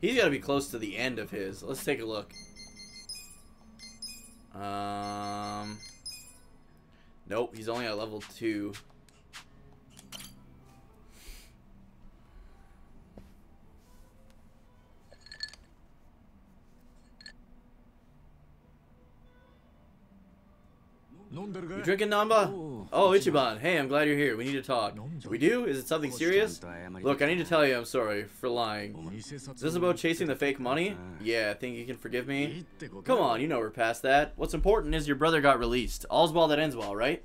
He's got to be close to the end of his. Let's take a look. Nope, he's only at level 2. You drinking, Namba? Oh, Ichiban. Hey, I'm glad you're here. We need to talk. We do? Is it something serious? Look, I need to tell you I'm sorry for lying. Is this about chasing the fake money? Yeah, think you can forgive me? Come on, you know we're past that. What's important is your brother got released. All's well that ends well, right?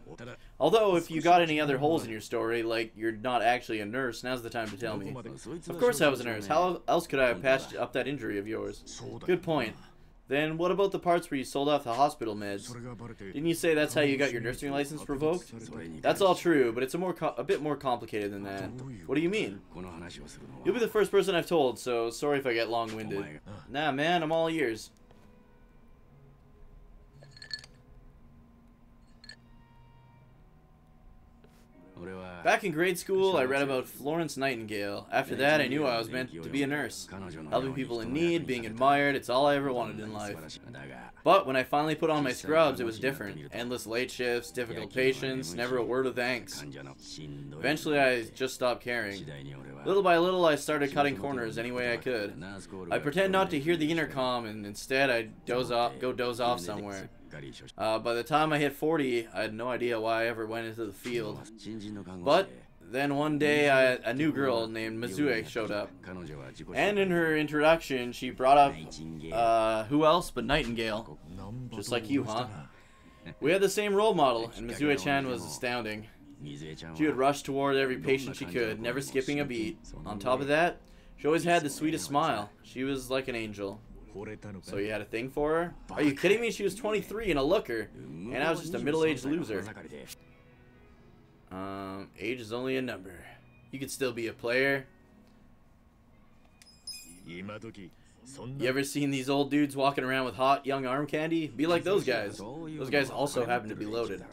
Although, if you got any other holes in your story, like you're not actually a nurse, now's the time to tell me. Of course I was a nurse. How else could I have patched up that injury of yours? Good point. Then what about the parts where you sold off the hospital meds? Didn't you say that's how you got your nursing license revoked? That's all true, but it's a bit more complicated than that. What do you mean? You'll be the first person I've told, so sorry if I get long-winded. Nah, man, I'm all ears. Back in grade school, I read about Florence Nightingale. After that, I knew I was meant to be a nurse. Helping people in need, being admired, it's all I ever wanted in life. But when I finally put on my scrubs, it was different. Endless late shifts, difficult patients, never a word of thanks. Eventually, I just stopped caring. Little by little, I started cutting corners any way I could. I'd pretend not to hear the intercom, and instead I'd go doze off somewhere. By the time I hit 40, I had no idea why I ever went into the field. But then one day, a new girl named Mizue showed up. And in her introduction, she brought up, who else but Nightingale. Just like you, huh? We had the same role model, and Mizue-chan was astounding. She would rush toward every patient she could, never skipping a beat. On top of that, she always had the sweetest smile. She was like an angel. So you had a thing for her? Are you kidding me? She was 23 and a looker, and I was just a middle-aged loser. Age is only a number. You could still be a player. You ever seen these old dudes walking around with hot young arm candy? Be like those guys. Those guys also happen to be loaded.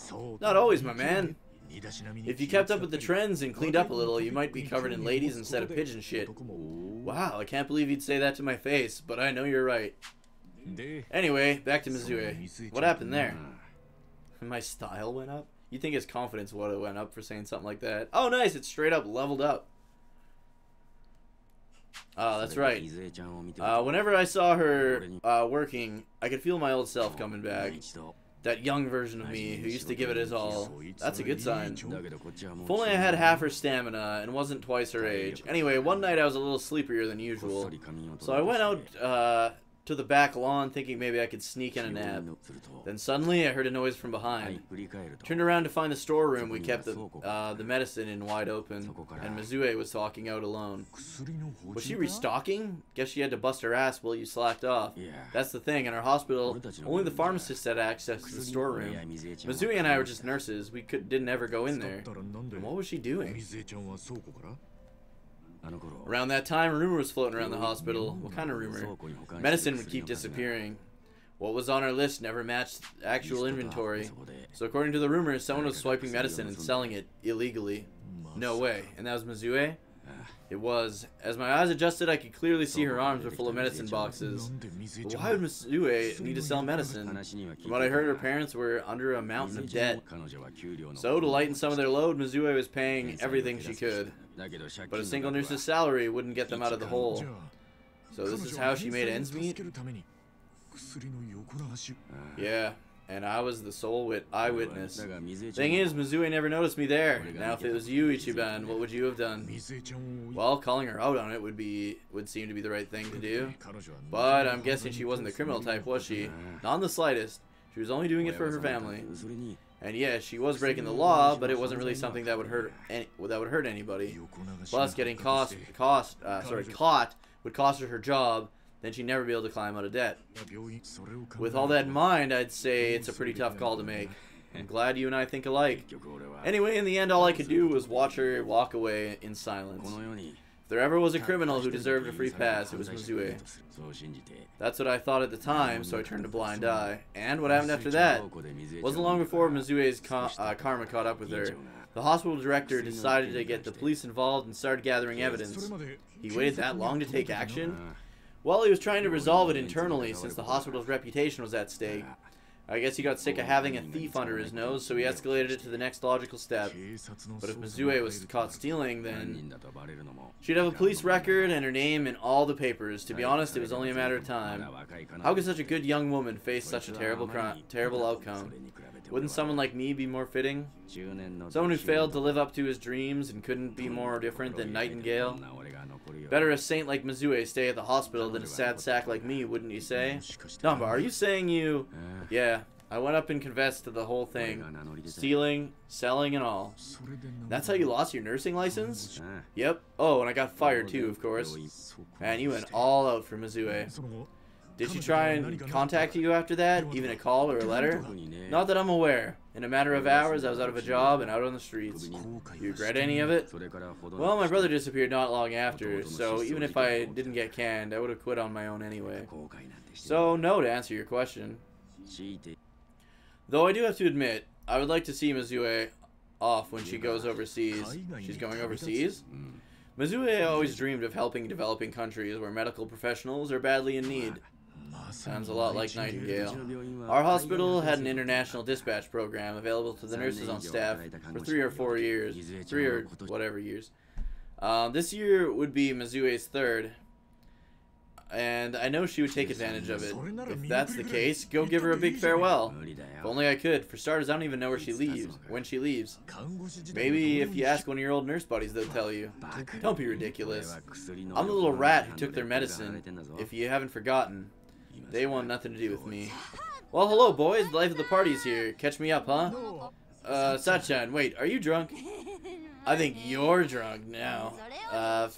Not always, my man. If you kept up with the trends and cleaned up a little, you might be covered in ladies instead of pigeon shit. Wow, I can't believe you'd say that to my face, but I know you're right. Anyway, back to Mizue. What happened there? My style went up? You think his confidence would have went up for saying something like that? Oh, nice, it's straight up leveled up. Oh, that's right. Whenever I saw her working, I could feel my old self coming back. That young version of me who used to give it his all. That's a good sign. If only I had half her stamina and wasn't twice her age. Anyway, one night I was a little sleepier than usual. So I went out to the back lawn thinking maybe I could sneak in a nap. Then suddenly I heard a noise from behind. Turned around to find the storeroom we kept the medicine in wide open, and Mizue was talking out alone. Was she restocking? Guess she had to bust her ass while you slacked off. That's the thing, in our hospital, only the pharmacist had access to the storeroom. Mizue and I were just nurses. We didn't ever go in there. And what was she doing? Around that time, a rumor was floating around the hospital. What kind of rumor? Medicine would keep disappearing. What was on our list never matched actual inventory. So according to the rumors, someone was swiping medicine and selling it illegally. No way. And that was Mizue? It was. As my eyes adjusted, I could clearly see her arms were full of medicine boxes. But why would Mizue need to sell medicine? From what I heard, her parents were under a mountain of debt. So to lighten some of their load, Mizue was paying everything she could. But a single nurse's salary wouldn't get them out of the hole. So this is how she made ends meet? Yeah. And I was the sole eyewitness. Thing is, Mizue never noticed me there. Now, if it was you, Ichiban, what would you have done? Well, calling her out on it would seem to be the right thing to do. But I'm guessing she wasn't the criminal type, was she? Not in the slightest. She was only doing it for her family. And yes, she was breaking the law, but it wasn't really something that would hurt anybody. Plus, getting caught would cost her her job. Then she'd never be able to climb out of debt. With all that in mind, I'd say it's a pretty tough call to make. I'm glad you and I think alike. Anyway, in the end, all I could do was watch her walk away in silence. If there ever was a criminal who deserved a free pass, it was Mizue. That's what I thought at the time, so I turned a blind eye. And what happened after that? Wasn't long before Mizue's karma caught up with her. The hospital director decided to get the police involved and started gathering evidence. He waited that long to take action? Well, he was trying to resolve it internally since the hospital's reputation was at stake. I guess he got sick of having a thief under his nose, so he escalated it to the next logical step. But if Mizue was caught stealing, then she'd have a police record and her name in all the papers. To be honest, it was only a matter of time. How could such a good young woman face such a terrible outcome? Wouldn't someone like me be more fitting? Someone who failed to live up to his dreams and couldn't be more different than Nightingale? Better a saint like Mizue stay at the hospital than a sad sack like me, wouldn't you say? Namba, are you saying you... Yeah, I went up and confessed to the whole thing. Stealing, selling, and all. That's how you lost your nursing license? Yep. Oh, and I got fired too, of course. Man, you went all out for Mizue. Did she try and contact you after that? Even a call or a letter? Not that I'm aware. In a matter of hours, I was out of a job and out on the streets. You regret any of it? Well, my brother disappeared not long after, so even if I didn't get canned, I would have quit on my own anyway. So, no to answer your question. Though I do have to admit, I would like to see Mizue off when she goes overseas. She's going overseas? Mizue always dreamed of helping developing countries where medical professionals are badly in need. Sounds a lot like Nightingale. Our hospital had an international dispatch program available to the nurses on staff for 3 or 4 years. 3 or whatever years. This year would be Mizue's third. And I know she would take advantage of it. If that's the case, go give her a big farewell. If only I could. For starters, I don't even know where she leaves. When she leaves. Maybe if you ask one of your old nurse buddies, they'll tell you. Don't be ridiculous. I'm the little rat who took their medicine. If you haven't forgotten. They want nothing to do with me. Well, hello, boys. The life of the party's here. Catch me up, huh? Sachan, wait, are you drunk? I think you're drunk now.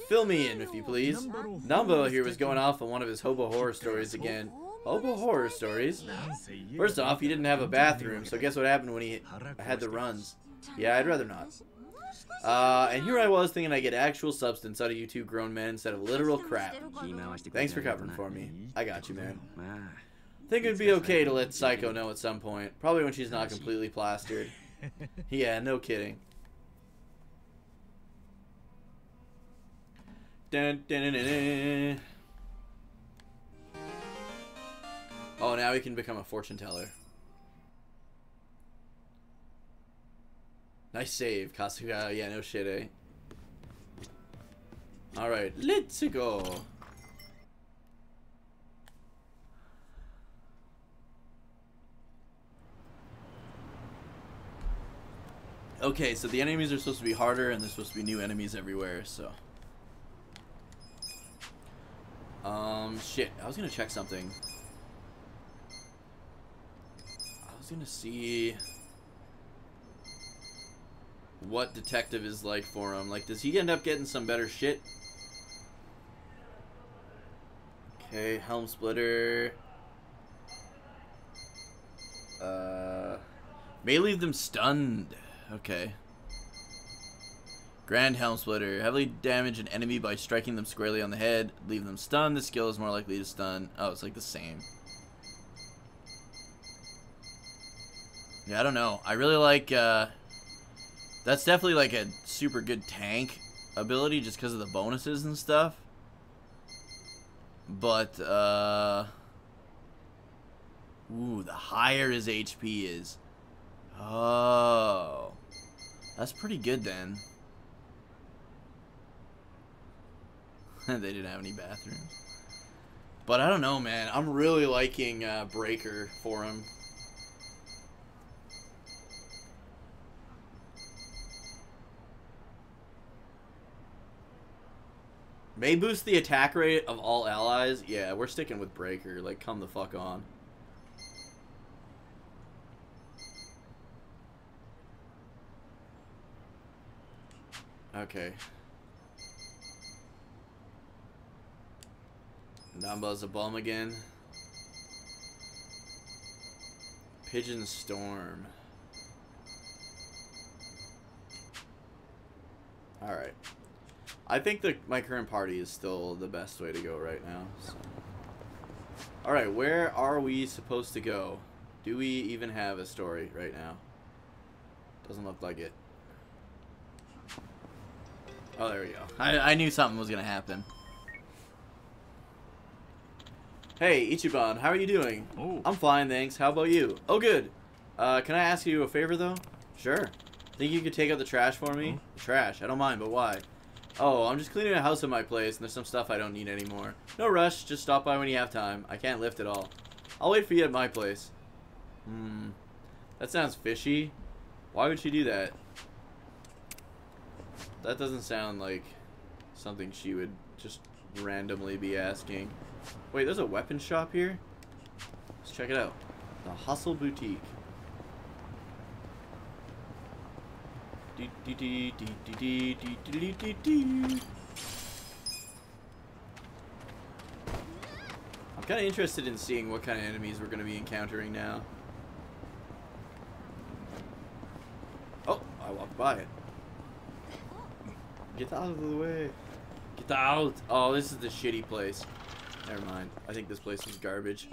Fill me in, if you please. Nambo here was going off on one of his hobo horror stories again. Hobo horror stories? First off, he didn't have a bathroom, so guess what happened when he had the runs? Yeah, I'd rather not. And here I was thinking I'd get actual substance out of you two grown men instead of literal crap. Thanks for covering for me. I got you, man. Think it'd be okay to let Psycho know at some point. Probably when she's not completely plastered. Yeah, no kidding. Dun, dun, dun, dun, dun. Oh, now we can become a fortune teller. Nice save, Kasuga. Yeah, no shit, eh? Alright, let's go. Okay, so the enemies are supposed to be harder, and there's supposed to be new enemies everywhere, so. Shit. I was gonna check something. I was gonna see what detective is like for him. Like, does he end up getting some better shit? Okay, helm splitter. May leave them stunned. Okay. Grand helm splitter. Heavily damage an enemy by striking them squarely on the head. Leave them stunned. The skill is more likely to stun. Oh, it's like the same. Yeah, I don't know. I really like, that's definitely like a super good tank ability just because of the bonuses and stuff. But, ooh, the higher his HP is. Oh. That's pretty good then. They didn't have any bathrooms. But I don't know, man. I'm really liking Breaker for him. May boost the attack rate of all allies. Yeah, we're sticking with Breaker. Like, come the fuck on. Okay. Namba's a bum again. Pigeon Storm. Alright. I think that my current party is still the best way to go right now. So. Alright, where are we supposed to go? Do we even have a story right now? Doesn't look like it. Oh, there we go. I knew something was going to happen. Hey, Ichiban, how are you doing? Oh. I'm fine, thanks. How about you? Oh, good. Can I ask you a favor, though? Sure. Think you could take out the trash for me? The trash? I don't mind, but why? Oh, I'm just cleaning a house at my place, and there's some stuff I don't need anymore. No rush, just stop by when you have time. I can't lift at all. I'll wait for you at my place. That sounds fishy. Why would she do that? That doesn't sound like something she would just randomly be asking. Wait, there's a weapon shop here? Let's check it out. The Hustle Boutique. I'm kind of interested in seeing what kind of enemies we're going to be encountering now. Oh, I walked by it. Get out of the way. Get out. Oh, this is the shitty place. Never mind. I think this place is garbage.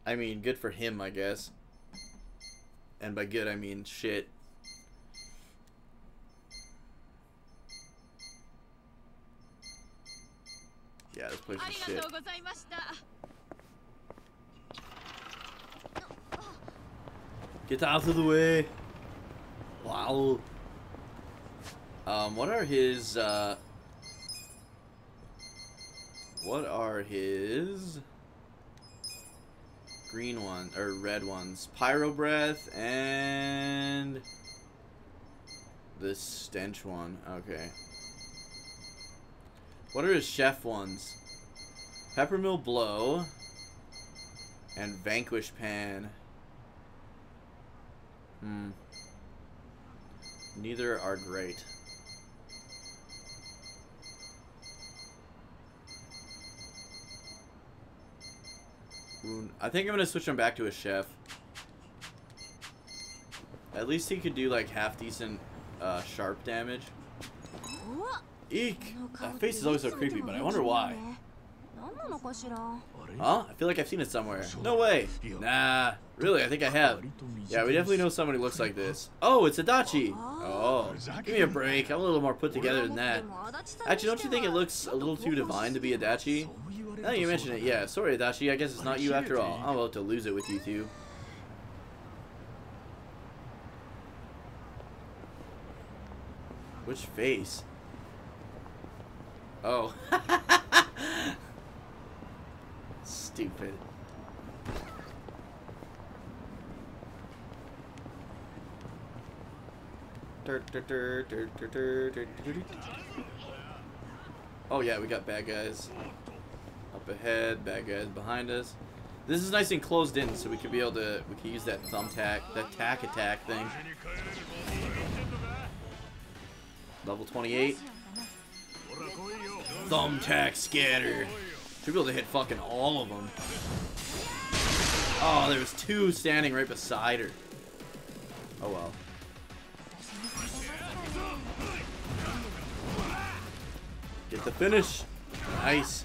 I mean, good for him, I guess. And by good, I mean shit. Yeah, this place is shit. Get out of the way. Wow. What are his, green ones, or red ones? Pyro Breath and the stench one. Okay. What are his chef ones? Peppermill Blow and Vanquish Pan. Neither are great. I think I'm gonna switch him back to a chef. At least he could do like half decent sharp damage. Eek! That face is always so creepy, but I wonder why. Huh? I feel like I've seen it somewhere. No way! Nah, really, I think I have. Yeah, we definitely know someone who looks like this. Oh, it's Adachi! Oh, give me a break. I'm a little more put together than that. Actually, don't you think it looks a little too divine to be Adachi? Now that you mention it, yeah. Sorry, Adachi. I guess it's not you after all. I'm about to lose it with you two. Which face? Oh. Stupid. Oh yeah, we got bad guys up ahead, bad guys behind us. This is nice and closed in, so we could be able to, we could use that thumbtack, that tack attack thing. Level 28. Thumbtack scatter. Should be able to hit fucking all of them. Oh, there was two standing right beside her. Oh well. Get the finish. Nice.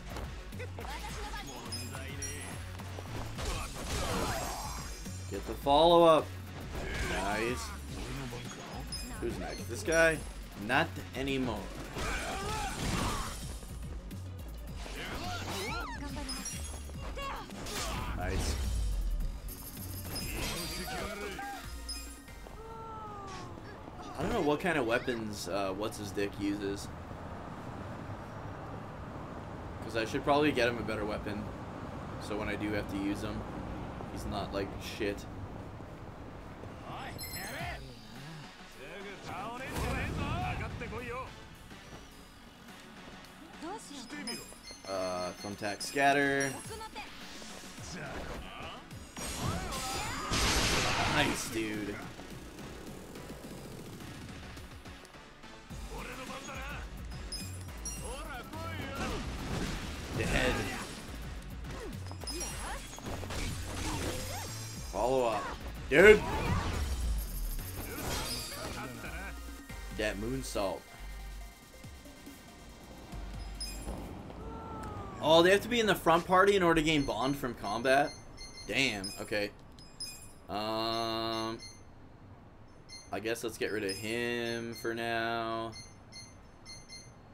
Get the follow-up. Nice. Who's next? This guy? Not anymore. Nice. I don't know what kind of weapons what's his dick uses. Because I should probably get him a better weapon. So when I do have to use him, he's not like shit. Thumbtack scatter. Nice, dude. Dead. Follow up. Dude! That moonsault. Oh, they have to be in the front party in order to gain bond from combat? Damn, okay. I guess let's get rid of him for now.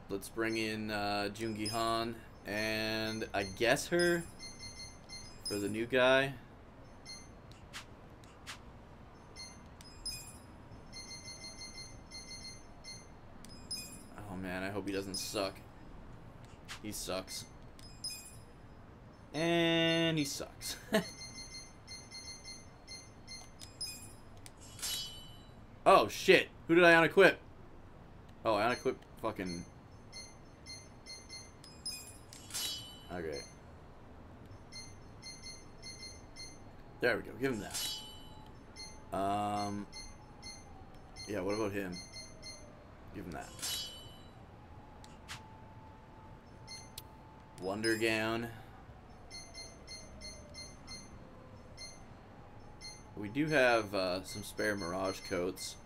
Let's bring in Jungi Han and I guess her for the new guy. Oh man, I hope he doesn't suck. He sucks. And he sucks. Oh shit, who did I unequip? Oh, I unequipped fucking... Okay. There we go, give him that. Yeah, what about him? Give him that. Wonder Gown. We do have some spare Mirage coats.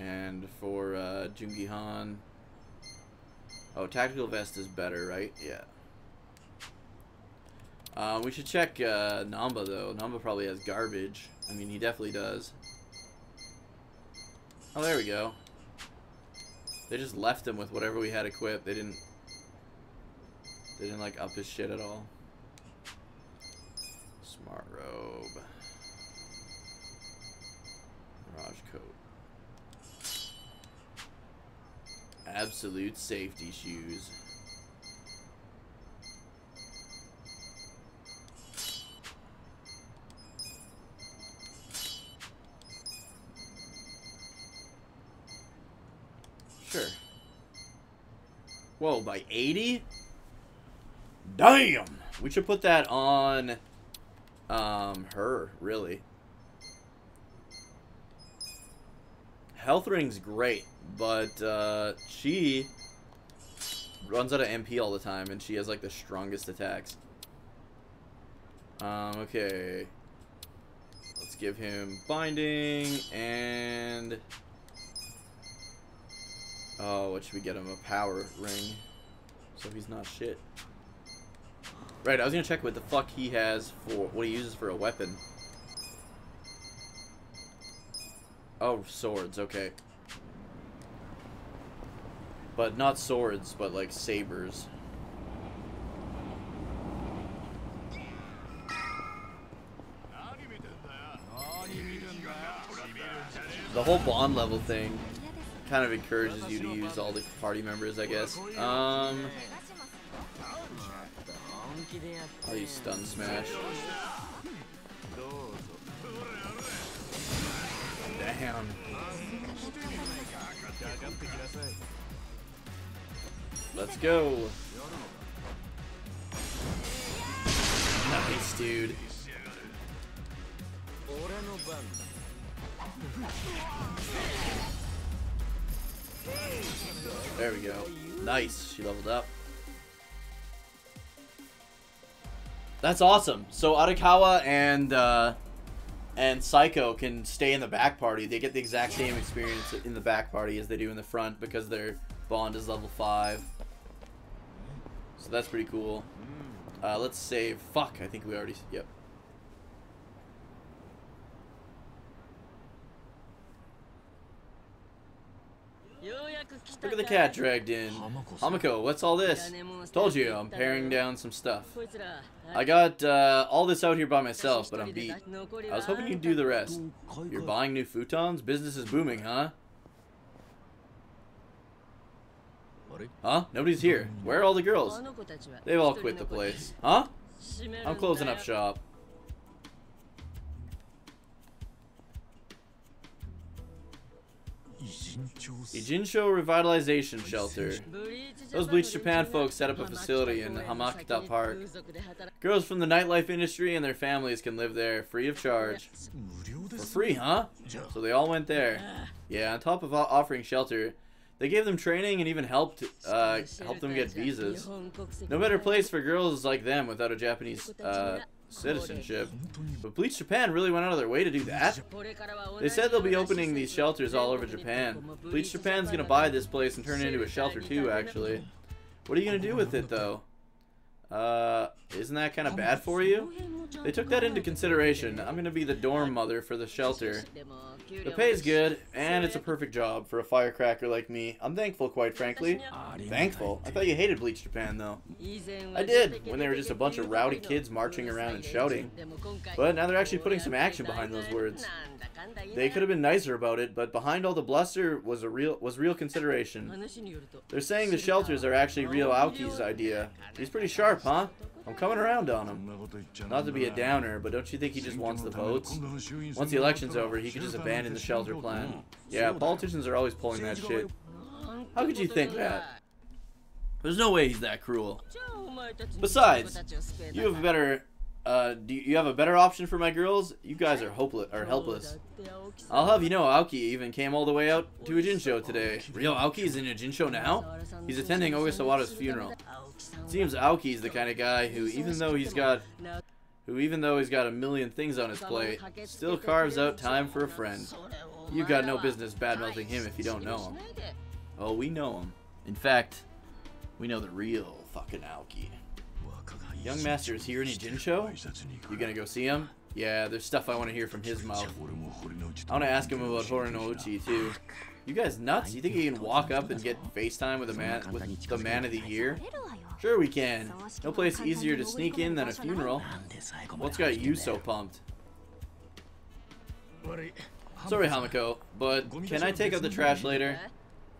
And for Jungi Han, Oh, tactical vest is better, right? Yeah. We should check Namba, though. Namba probably has garbage. I mean, he definitely does. Oh, there we go. They just left him with whatever we had equipped. They didn't like, up his shit at all. Smart robe. Mirage coat. Absolute safety shoes. Sure. Whoa, by 80? Damn! We should put that on her, really. Health ring's great, but she runs out of MP all the time, and she has like the strongest attacks. Okay. Let's give him binding and oh, what should we get him? A power ring, so he's not shit. Right, I was gonna check what the fuck he has for what he uses for a weapon. Oh, swords, okay. But not swords, but like sabers. The whole bond level thing kind of encourages you to use all the party members, I guess. I'll use stun smash. Damn. Let's go. Nice, dude. There we go. Nice. She leveled up. That's awesome. So Arakawa and Psycho can stay in the back party. They get the exact same experience in the back party as they do in the front because their bond is level 5. So that's pretty cool. Let's save. Fuck, I think we already... Yep. Look at the cat dragged in. Hamako, what's all this? Told you, I'm paring down some stuff. I got all this out here by myself, but I'm beat. I was hoping you'd do the rest. You're buying new futons? Business is booming, huh? Huh? Nobody's here. Where are all the girls? They've all quit the place. Huh? I'm closing up shop. Ijinsho Revitalization Shelter. Those Bleach Japan folks set up a facility in Hamakita Park. Girls from the nightlife industry and their families can live there free of charge. For free, huh? So they all went there. Yeah, on top of offering shelter, they gave them training and even helped them get visas. No better place for girls like them without a Japanese citizenship. But Bleach Japan really went out of their way to do that? They said they'll be opening these shelters all over Japan. Bleach Japan's gonna buy this place and turn it into a shelter too, actually. What are you gonna do with it, though? Isn't that kind of bad for you? They took that into consideration. I'm gonna be the dorm mother for the shelter. The pay's good, and it's a perfect job for a firecracker like me. I'm thankful, quite frankly. Thankful? I thought you hated Bleach Japan, though. I did, when they were just a bunch of rowdy kids marching around and shouting. But now they're actually putting some action behind those words. They could have been nicer about it, but behind all the bluster was real consideration. They're saying the shelters are actually Ryo Aoki's idea. He's pretty sharp, huh? I'm coming around on him. Not to be a downer, but don't you think he just wants the votes? Once the election's over, he could just abandon the shelter plan. Yeah, politicians are always pulling that shit. How could you think that? There's no way he's that cruel. Besides, you have a better... do you have a better option for my girls? You guys are helpless. I'll have you know, Aoki even came all the way out to a Jinsho today. Real Aoki is in a Jinsho now? He's attending Ogasawara's funeral. Seems Aoki's the kind of guy who, even though he's got a million things on his plate, still carves out time for a friend. You've got no business bad-mouthing him if you don't know him. Oh, we know him. In fact, We know the real fucking Aoki. Young master, is he here any Jin show? You gonna go see him? Yeah, there's stuff I want to hear from his mouth. I want to ask him about Horinouchi too. You guys nuts? You think you can walk up and get FaceTime with the man of the year? Sure we can. No place easier to sneak in than a funeral. What's got you so pumped? Sorry, Hamiko, but can I take out the trash later?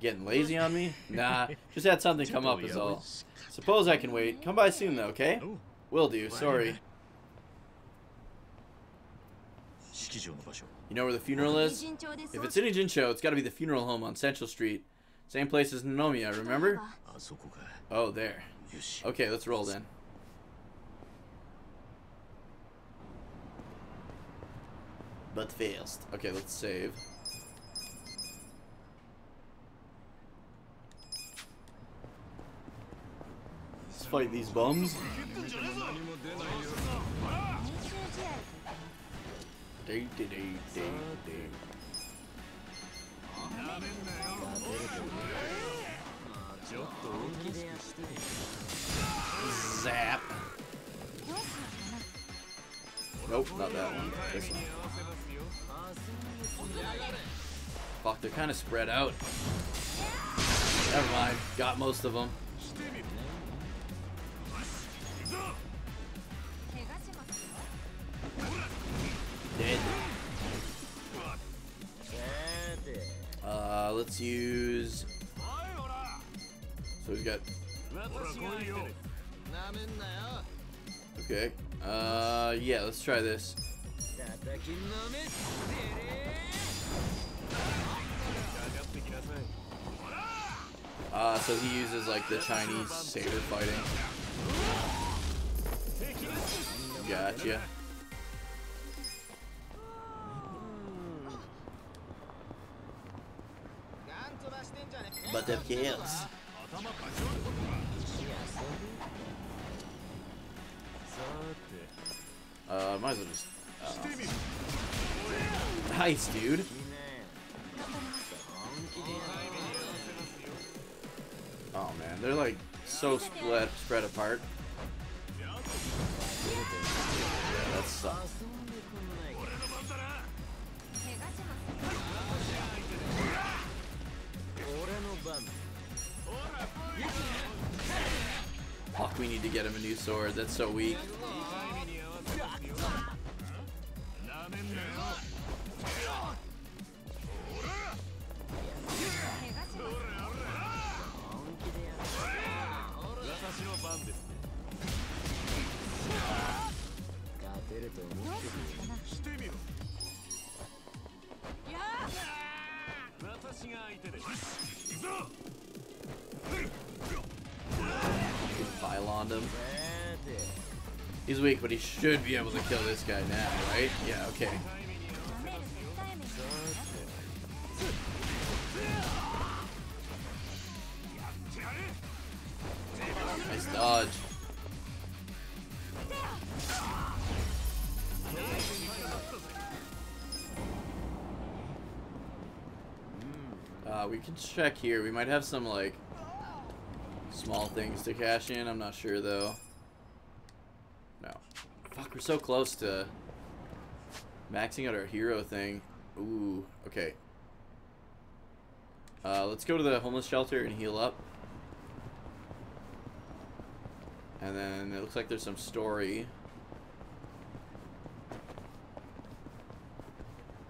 Getting lazy on me? Nah, just had something come up is all. Suppose I can wait. Come by soon though, okay? Will do, sorry. You know where the funeral is? If it's any Jin show, it's gotta be the funeral home on Central Street. Same place as Nanomiya, remember? Oh, there. Okay, let's roll then. But first. Okay, let's save. Let's fight these bums. Zap. Nope, not that one. This one. Fuck, they're kind of spread out. Never mind. Got most of them. Dead. Let's use. So we've got. Okay. Yeah, let's try this. So he uses like the Chinese saber fighting. Gotcha. But the kills. Might as well just. Nice, dude. Oh man, they're like so spread apart. Yeah, that sucks. Fuck, we need to get him a new sword. That's so weak. Pylon him. He's weak, but he should be able to kill this guy now, right? Yeah, okay. Nice dodge. We can check here. We might have some like small things to cash in. I'm not sure though. No. Fuck, we're so close to maxing out our hero thing. Ooh, okay. Let's go to the homeless shelter and heal up. And then it looks like there's some story.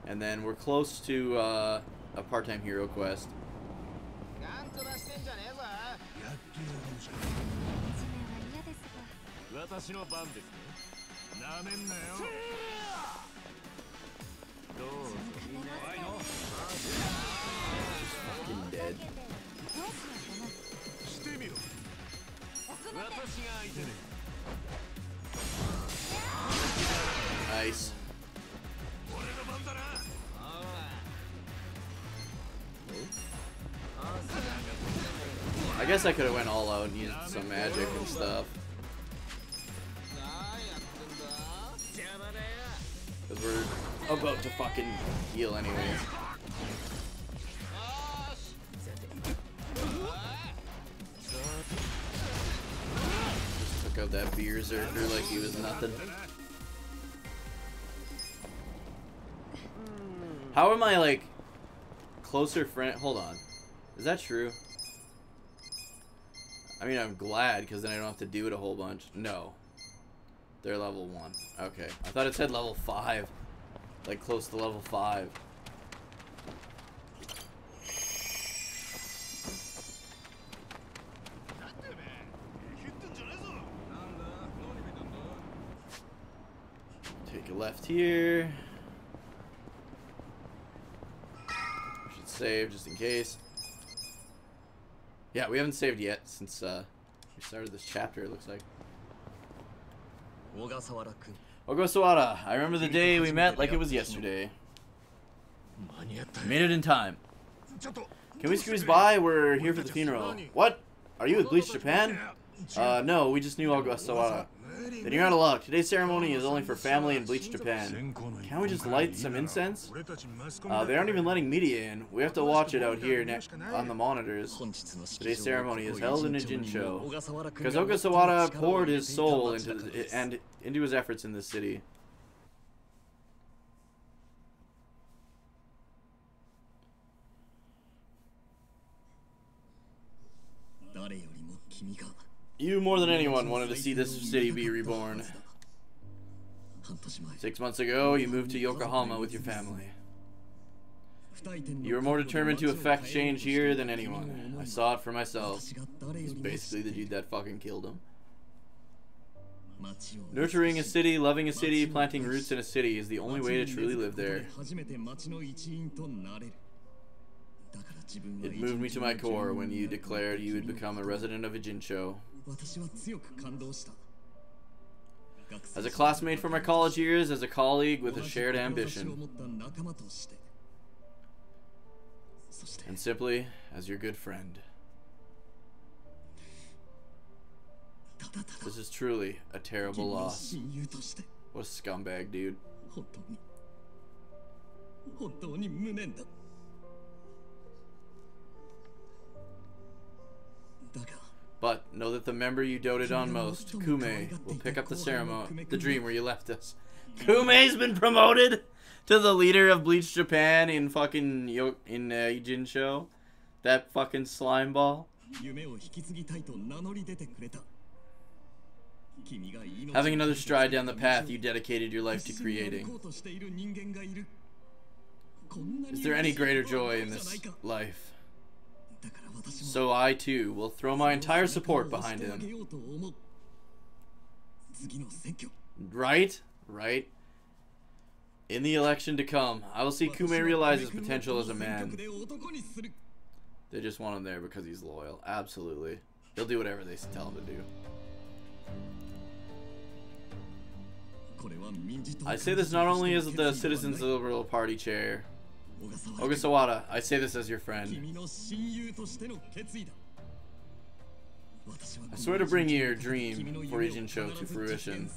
And then we're close to a part-time hero quest. Fucking dead. Nice. I guess I could have went all out and used some magic and stuff. Because we're about to fucking heal anyways. Took out that beer zerker like he was nothing. How am I, like, closer friend? Hold on. Is that true? I mean, I'm glad, because then I don't have to do it a whole bunch. No. They're level 1. Okay. I thought it said level 5. Like, close to level 5. Take a left here. Should save just in case. Yeah, we haven't saved yet since we started this chapter, it looks like. Ogasawara, I remember the day we met like it was yesterday. Made it in time. Can we squeeze by? We're here for the funeral. What? Are you with Bleach Japan? No, we just knew Ogasawara. Then you're out of luck. Today's ceremony is only for family in Bleach Japan. Can't we just light some incense? They aren't even letting media in. We have to watch it out here on the monitors. Today's ceremony is held in a Jinsho, because Ogasawara poured his soul into his efforts in this city. You, more than anyone, wanted to see this city be reborn. 6 months ago, you moved to Yokohama with your family. You were more determined to effect change here than anyone. I saw it for myself. He's basically the dude that fucking killed him. Nurturing a city, loving a city, planting roots in a city is the only way to truly live there. It moved me to my core when you declared you would become a resident of a Jinsho. As a classmate from our college years, as a colleague with a shared ambition, and simply as your good friend. This is truly a terrible loss. What a scumbag, dude. But know that the member you doted on most, Kume, will pick up the ceremony, the dream where you left us. Kume's been promoted to the leader of Bleach Japan in fucking Jinsho. That fucking slime ball. Having another stride down the path you dedicated your life to creating. Is there any greater joy in this life? So I, too, will throw my entire support behind him. Right? Right. In the election to come, I will see Kume realize his potential as a man. They just want him there because he's loyal. Absolutely. He'll do whatever they tell him to do. I say this not only as the Citizens Liberal Party chair, Ogasawara, I say this as your friend. I swear to bring your dream for Jinsho to fruition.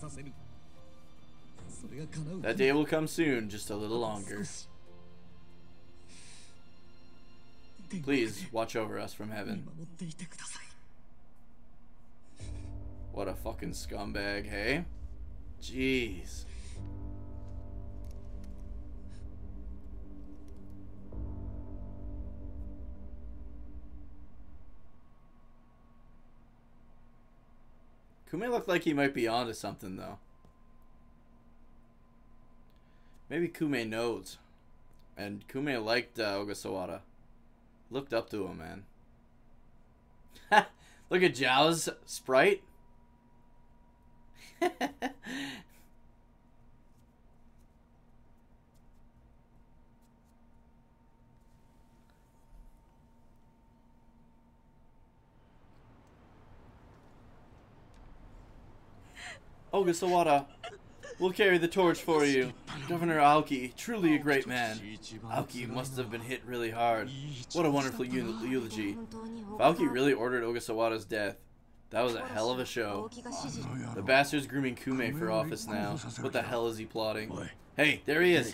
That day will come soon, just a little longer. Please watch over us from heaven. What a fucking scumbag, hey? Jeez. Kume looked like he might be onto something, though. Maybe Kume knows. And Kume liked Ogasawara. Looked up to him, man. Look at Zhao's sprite. Ogasawara, we'll carry the torch for you. Governor Aoki, truly a great man. Aoki must have been hit really hard. What a wonderful eulogy. If Aoki really ordered Ogasawara's death, that was a hell of a show. The bastard's grooming Kume for office now. What the hell is he plotting? Hey, there he is.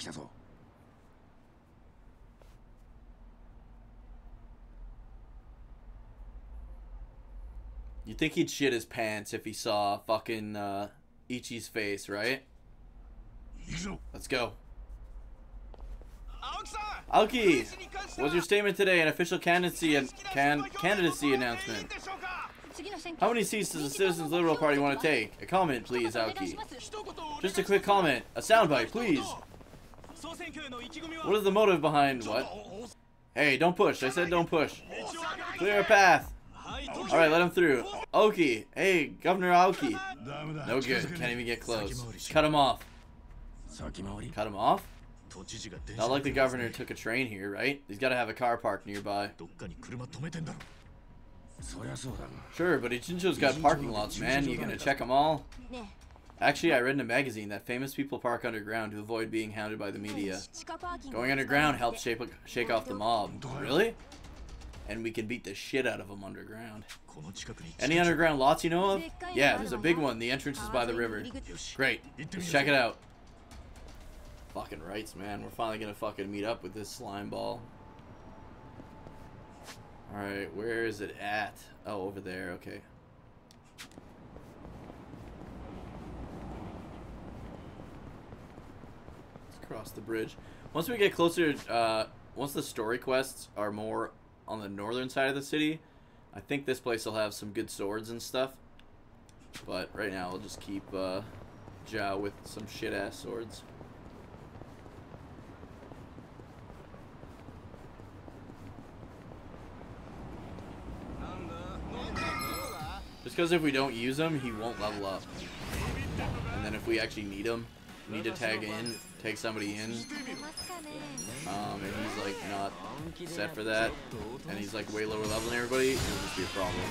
You'd think he'd shit his pants if he saw fucking Ichi's face, right? Let's go. Aoki, what's your statement today? An official candidacy announcement. How many seats does the Citizens Liberal Party want to take? A comment, please, Aoki. Just a quick comment. A soundbite, please. What is the motive behind what? Hey, don't push. I said don't push. Clear a path. Alright, let him through. Aoki. Hey, Governor Aoki. No good. Can't even get close. Cut him off. Cut him off? Not like the governor took a train here, right? He's got to have a car parked nearby. Sure, but Ichincho's got parking lots, man. You gonna check them all? Actually, I read in a magazine that famous people park underground to avoid being hounded by the media. Going underground helps shake off the mob. Really? And we can beat the shit out of them underground. Any underground lots you know of? Yeah, there's a big one. The entrance is by the river. Great. Let's check it out. Fucking rights, man. We're finally gonna fucking meet up with this slime ball. Alright, where is it at? Oh, over there, okay. Let's cross the bridge. Once we get closer, once the story quests are more on the northern side of the city, I think this place will have some good swords and stuff. But right now, we'll just keep Zhao with some shit-ass swords. Just because if we don't use him, he won't level up. And then if we actually need him, need to tag somebody in, and he's like not set for that, and he's like way lower level than everybody, it'll just be a problem.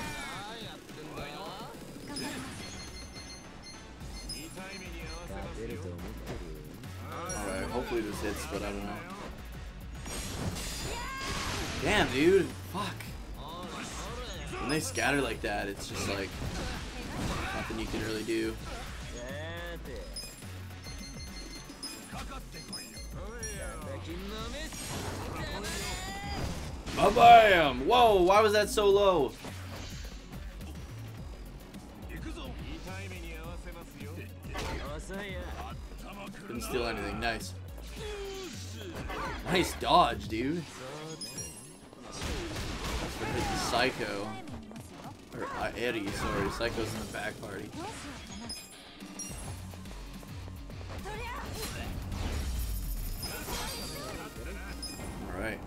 Alright, hopefully this hits, but I don't know. Damn, dude. Fuck. When they scatter like that, it's just like nothing you can really do. Bam! Whoa, why was that so low? Couldn't steal anything. Nice. Nice dodge, dude. Psycho. Or Eddie, sorry. Psycho's in the back party. Alright.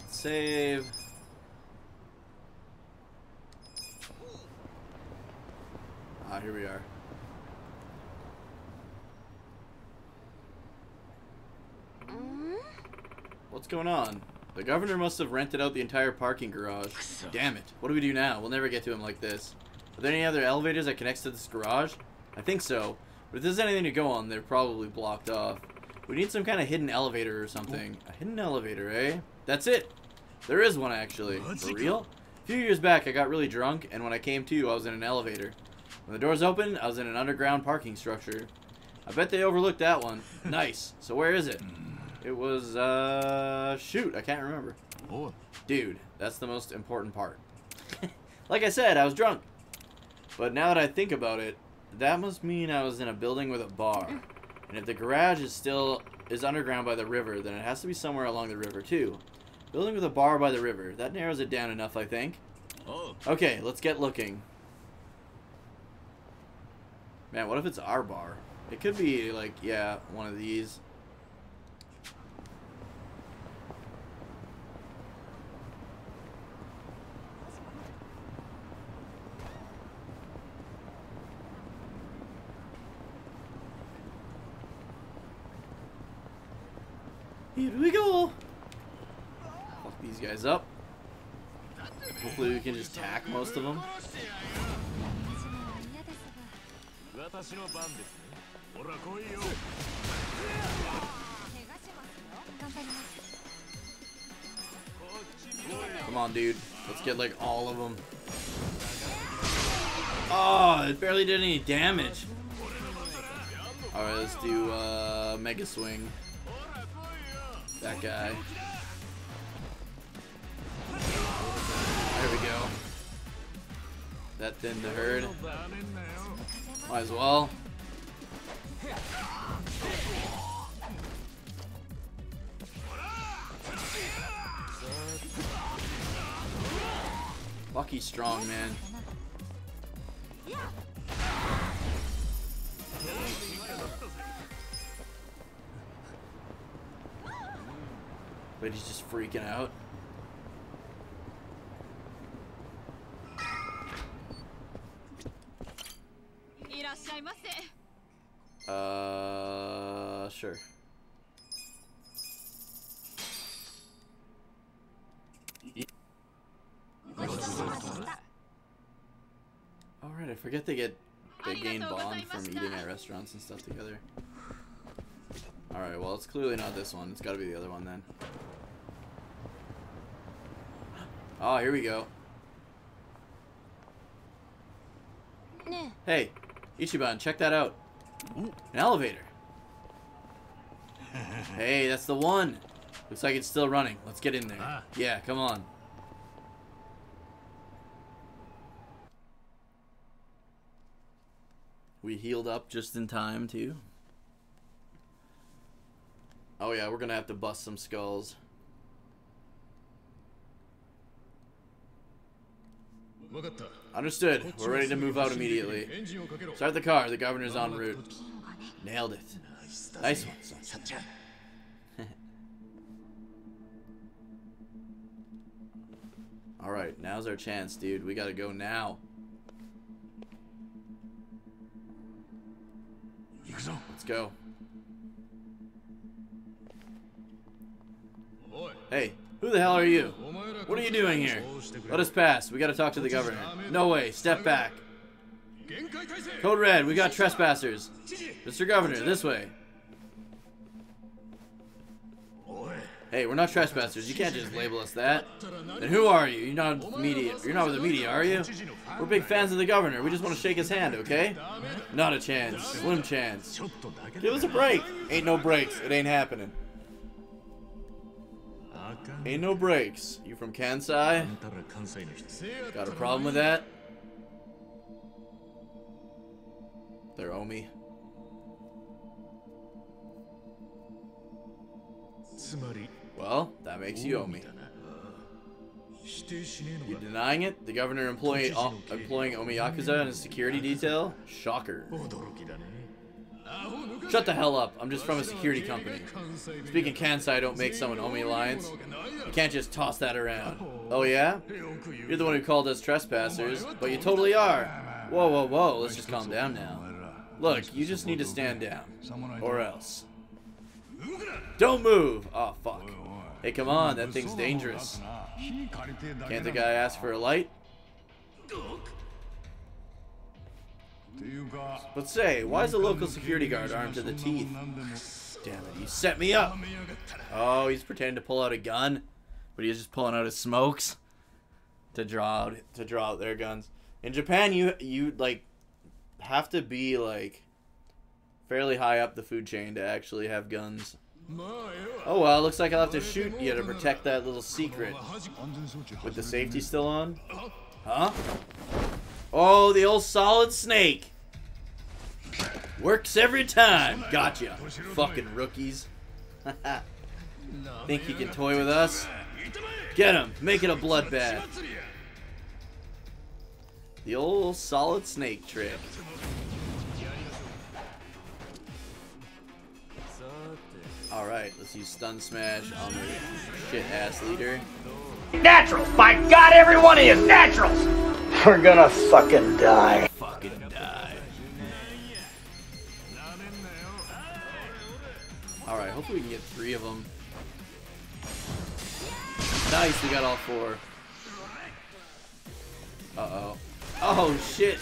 Save. Ah, here we are. What's going on? The governor must have rented out the entire parking garage. Damn it. What do we do now? We'll never get to him like this. Are there any other elevators that connects to this garage? I think so. But if there's anything to go on, they're probably blocked off. We need some kind of hidden elevator or something. A hidden elevator, eh? That's it. There is one, actually. For real? A few years back, I got really drunk, and when I came to, I was in an elevator. When the doors opened, I was in an underground parking structure. I bet they overlooked that one. Nice. So where is it? It was, shoot, I can't remember. Dude, that's the most important part. Like I said, I was drunk. But now that I think about it, that must mean I was in a building with a bar. And if the garage is underground by the river, then it has to be somewhere along the river, too. Building with a bar by the river. That narrows it down enough, I think. Okay, let's get looking. Man, what if it's our bar? It could be, like, yeah, one of these. Here we go. Fuck these guys up. Hopefully we can just tack most of them. Come on, dude. Let's get like all of them. Oh, it barely did any damage. Alright, let's do Mega Swing. That guy. that thinned the herd. Might as well. Lucky's strong, man. But he's just freaking out. Sure. Alright, I forget they gain bond from eating at restaurants and stuff together. Alright, well, it's clearly not this one. It's gotta be the other one then. Oh, here we go. Hey, Ichiban, check that out. An elevator. Hey, that's the one. Looks like it's still running. Let's get in there. Yeah, come on. We healed up just in time, too. Oh, yeah, we're gonna have to bust some skulls. Understood. We're ready to move out immediately. Start the car. The governor's en route. Nailed it. Nice one, son. Alright, now's our chance, dude. We gotta go now. Let's go. Hey, who the hell are you? What are you doing here? Let us pass. We gotta talk to the governor. No way. Step back. Code Red, we got trespassers. Mr. Governor, this way. Hey, we're not trespassers. You can't just label us that. Then who are you? You're not media. You're not with the media, are you? We're big fans of the governor. We just want to shake his hand, okay? Not a chance. Slim chance. Give us a break. Ain't no breaks. It ain't happening. Ain't no breaks. You from Kansai? Got a problem with that? They're Omi. Well, that makes you Omi. You denying it? The governor employing Omi Yakuza in his security detail? Shocker. Shut the hell up. I'm just from a security company. Speaking Kansai, don't make someone Omi Alliance. You can't just toss that around. Oh yeah? You're the one who called us trespassers, but you totally are. Whoa, whoa, whoa. Let's just calm down now. Look, you just need to stand down. Or else. Don't move! Oh, fuck. Hey, come on. That thing's dangerous. Can't the guy ask for a light? But say, why is the local security guard armed to the teeth? Damn it, you set me up! Oh, he's pretending to pull out a gun, but he's just pulling out his smokes to draw out their guns. In Japan, you like have to be like fairly high up the food chain to actually have guns. Oh well, looks like I'll have to shoot you to protect that little secret. With the safety still on? Huh? Oh, the old solid snake. Works every time. Gotcha. Fucking rookies. Think you can toy with us? Get him. Make it a bloodbath. The old solid snake trick. Alright, let's use Stun Smash on the shit-ass leader. Naturals! By God, every one of you, naturals! We're gonna fucking die. Fucking die. Alright, hopefully we can get 3 of them. Nice, we got all 4. Uh-oh. Oh, shit!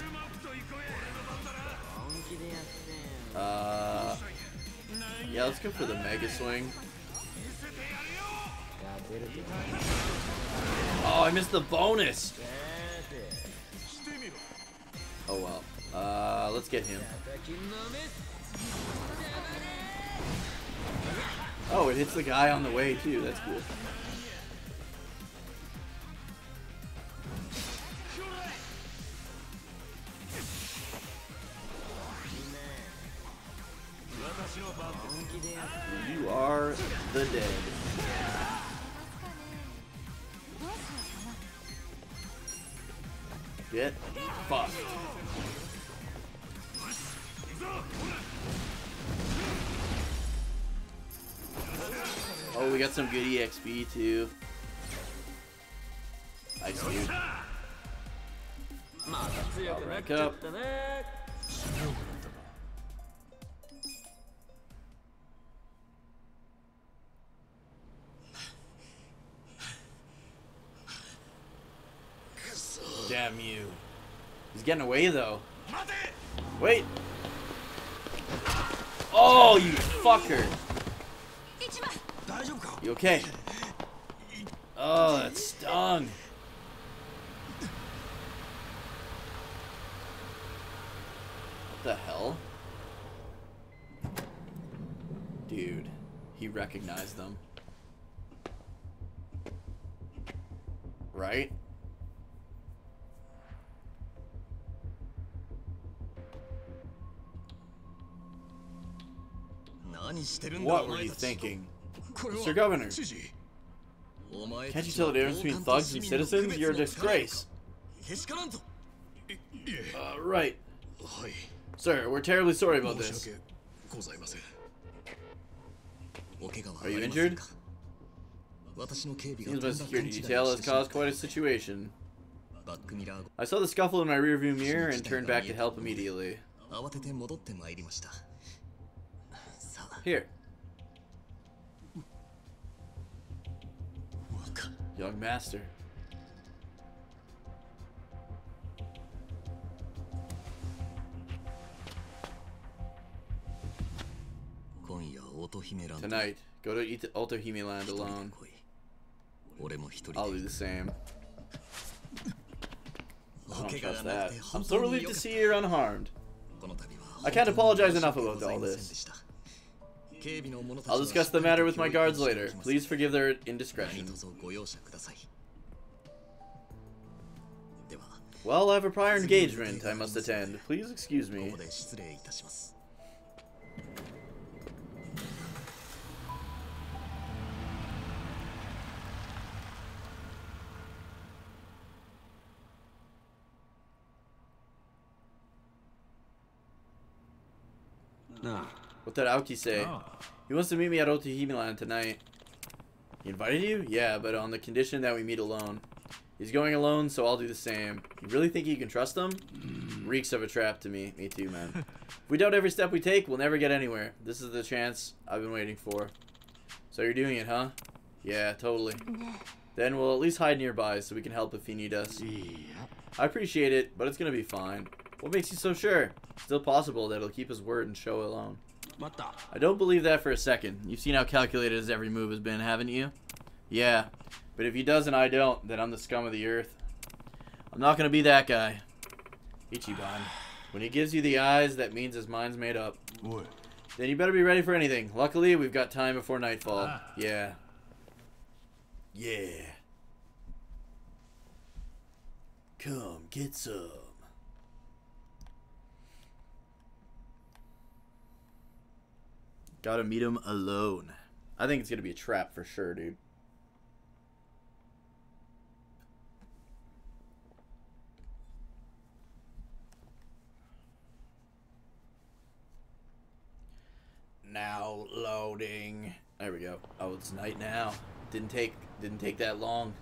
Yeah, let's go for the Mega Swing. Oh, I missed the bonus! Oh well. Let's get him. Oh, it hits the guy on the way too. That's cool. You are the dead. Get fucked. Oh, we got some good EXP too. Nice, dude. I'll rank up. Damn you. He's getting away though. Wait. Oh, you fucker. You okay? Oh, that stung. What the hell? Dude, he recognized them. Right? What were you thinking? Mr. Governor, can't you tell the difference between thugs and citizens? You're a disgrace. Right. Sir, we're terribly sorry about this. Are you injured? Seems my security detail has caused quite a situation. I saw the scuffle in my rearview mirror and turned back to help immediately. Here. Young master. Tonight, go to Otohime Land alone. I'll do the same. I don't trust that. I'm so relieved to see you're unharmed. I can't apologize enough about all this. I'll discuss the matter with my guards later. Please forgive their indiscretion. Well, I have a prior engagement I must attend. Please excuse me. What did Aoki say? He wants to meet me at Otohime Land tonight. He invited you? Yeah, but on the condition that we meet alone. He's going alone, so I'll do the same. You really think you can trust him? Reeks of a trap to me. Me too, man. If we doubt every step we take, we'll never get anywhere. This is the chance I've been waiting for. So you're doing it, huh? Yeah, totally. Then we'll at least hide nearby so we can help if you need us. I appreciate it, but it's gonna be fine. What makes you so sure? Still possible that he'll keep his word and show alone. I don't believe that for a second. You've seen how calculated his every move has been, haven't you? Yeah, but if he does and I don't, then I'm the scum of the earth. I'm not gonna be that guy. Ichiban. When he gives you the eyes, that means his mind's made up. What? Then you better be ready for anything. Luckily, we've got time before nightfall. Yeah. Yeah. Come, get some. Gotta meet him alone. I think it's gonna be a trap for sure, dude. Now loading. There we go. Oh, it's night now. Didn't take that long.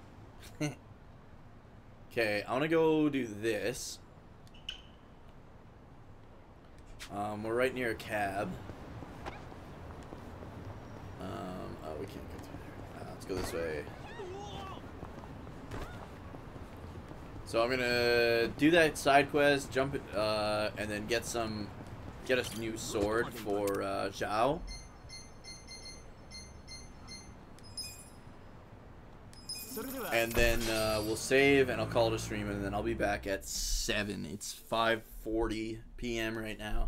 Okay, I wanna go do this. We're right near a cab. Oh, we can't go through there. Let's go this way. So I'm gonna do that side quest, jump it, and then get a new sword for Zhao. And then we'll save, and I'll call it a stream, and then I'll be back at 7. It's 5:40 p.m. right now.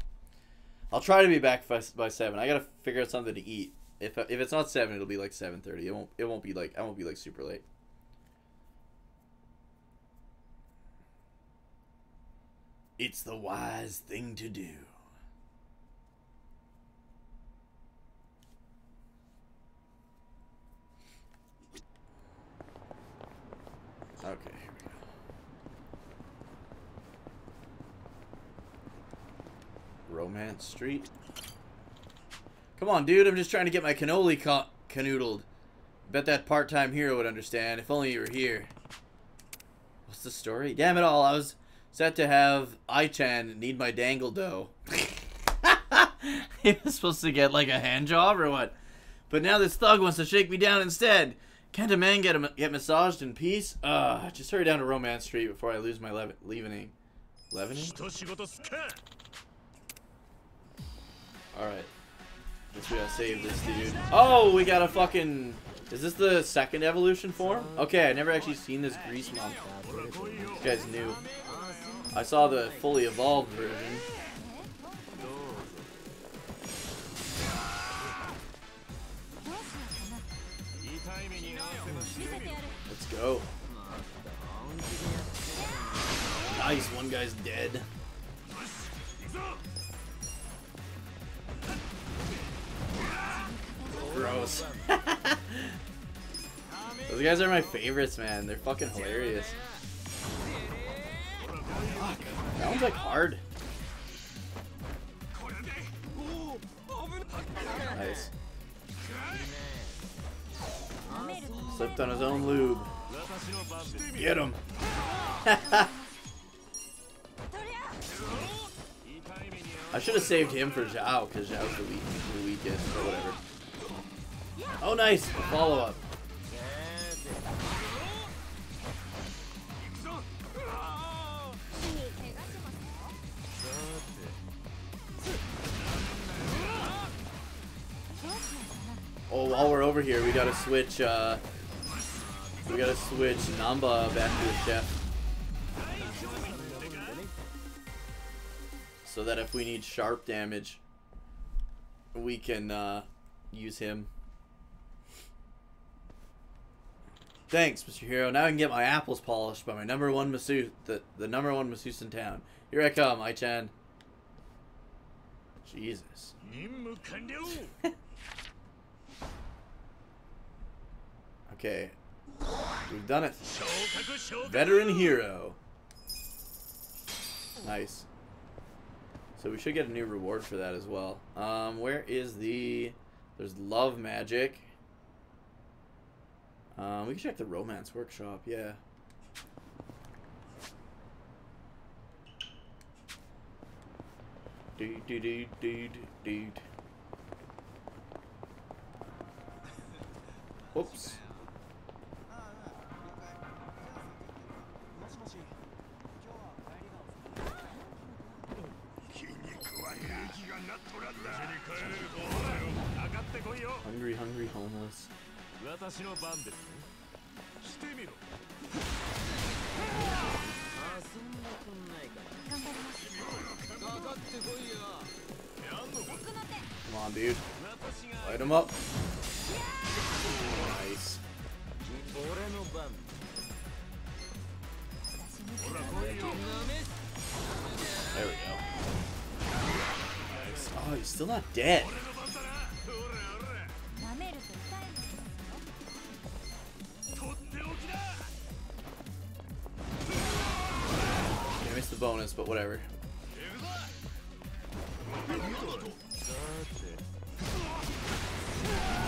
I'll try to be back by 7. I gotta figure out something to eat. If it's not 7, it'll be like 7:30. It won't be like, I won't be like super late. It's the wise thing to do. Romance Street. Come on, dude. I'm just trying to get my cannoli canoodled. Bet that part-time hero would understand. If only you were here. What's the story? Damn it all. I was set to have I-chan need my dangle dough. He was supposed to get like a hand job or what? But now this thug wants to shake me down instead. Can't a man get massaged in peace? Just hurry down to Romance Street before I lose my leavening. Leavening? Alright. Guess we gotta save this dude. Oh, we got a fucking... Is this the second evolution form? Okay, I never actually seen this Grease monk. This guy's new. I saw the fully evolved version. Let's go. Nice, one guy's dead. Gross. Those guys are my favorites, man. They're fucking hilarious. Fuck. That one's like hard. Nice. Slipped on his own lube. Get him. I should have saved him for Zhao, because Zhao's the weakest, or whatever. Oh, nice! Follow-up. Oh, while we're over here, we gotta switch, Namba back to the chef. So that if we need sharp damage, we can, use him. Thanks, Mr. Hero. Now I can get my apples polished by my number one masseuse, the number one masseuse in town. Here I come, I-chan. Jesus. Okay. We've done it. Veteran hero. Nice. So we should get a new reward for that as well. Where is the... There's love magic. We can check the romance workshop, yeah. Whoops. Hungry, hungry, homeless. Come on, dude. Light him up. Nice. There we go. Nice. Oh, he's still not dead. I missed the bonus, but whatever.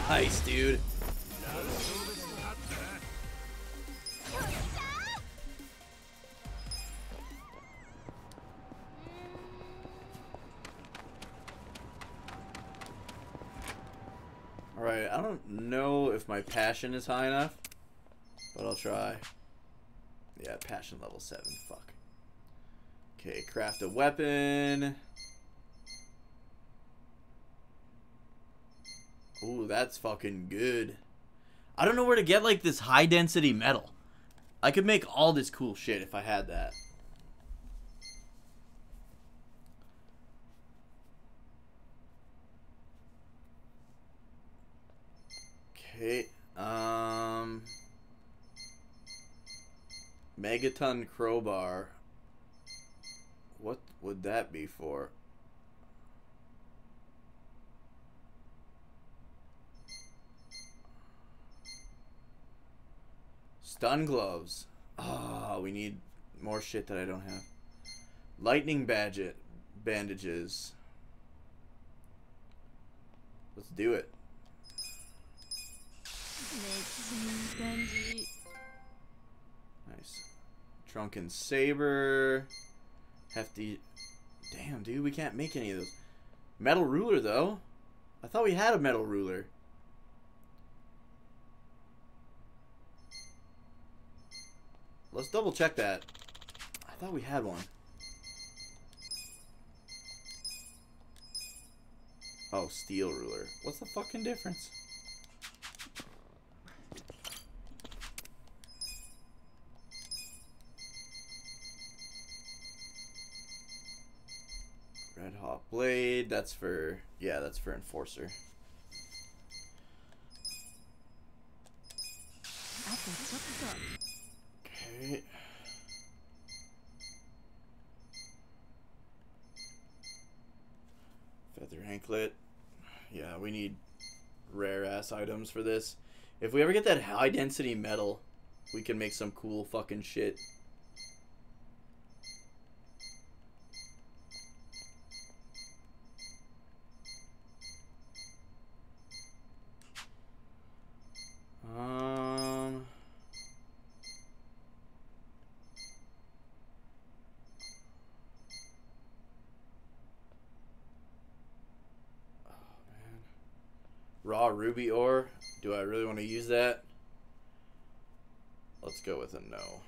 Nice, dude. Alright, I don't know if my passion is high enough, but I'll try. Yeah, passion level 7, fuck. Okay, craft a weapon. Ooh, that's fucking good. I don't know where to get like this high density metal. I could make all this cool shit if I had that. Okay, Megaton crowbar. What would that be for? Stun gloves. Ah, we need more shit that I don't have. Lightning bandages. Let's do it. Nice. Drunken Saber. Hefty. Damn, dude, we can't make any of those. Metal Ruler, though. I thought we had a Metal Ruler. Let's double check that. I thought we had one. Oh, Steel Ruler. What's the fucking difference? Red Hot Blade. That's for... Yeah, that's for Enforcer. Okay. Feather Anklet. Yeah, we need rare-ass items for this. If we ever get that high-density metal, we can make some cool fucking shit. Raw ruby ore. Do I really want to use that? Let's go with a no.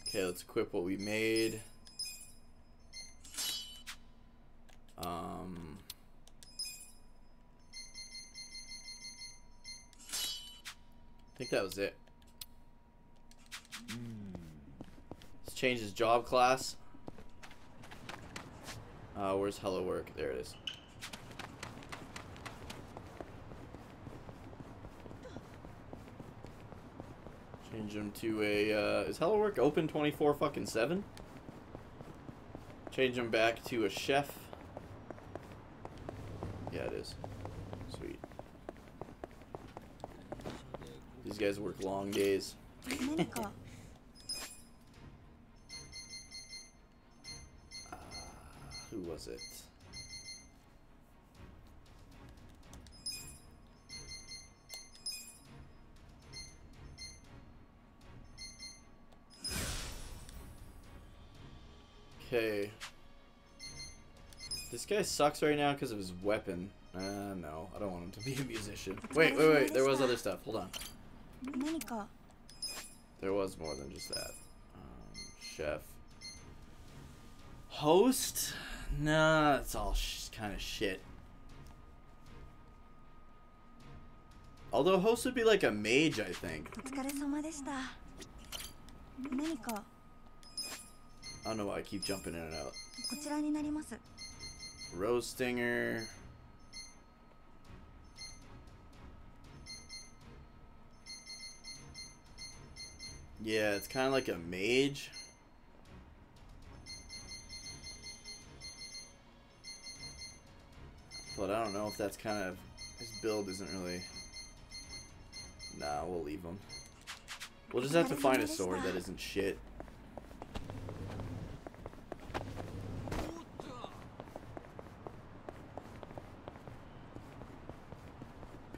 Okay, let's equip what we made. I think that was it. Let's change his job class. Where's Hello Work? There it is. Change him to a, is Hello Work open 24 fucking 7? Change him back to a chef. Yeah, it is. Sweet. These guys work long days. Who was it? Okay. This guy sucks right now because of his weapon. No, I don't want him to be a musician. Wait. There was other stuff. Hold on. There was more than just that. Chef. Host? Nah, it's all kind of shit. Although host would be like a mage, I think. I don't know why I keep jumping in and out. Rose Stinger. Yeah, it's kind of like a mage. But I don't know if that's kind of... His build isn't really... Nah, we'll leave him. We'll just have to find a sword that isn't shit.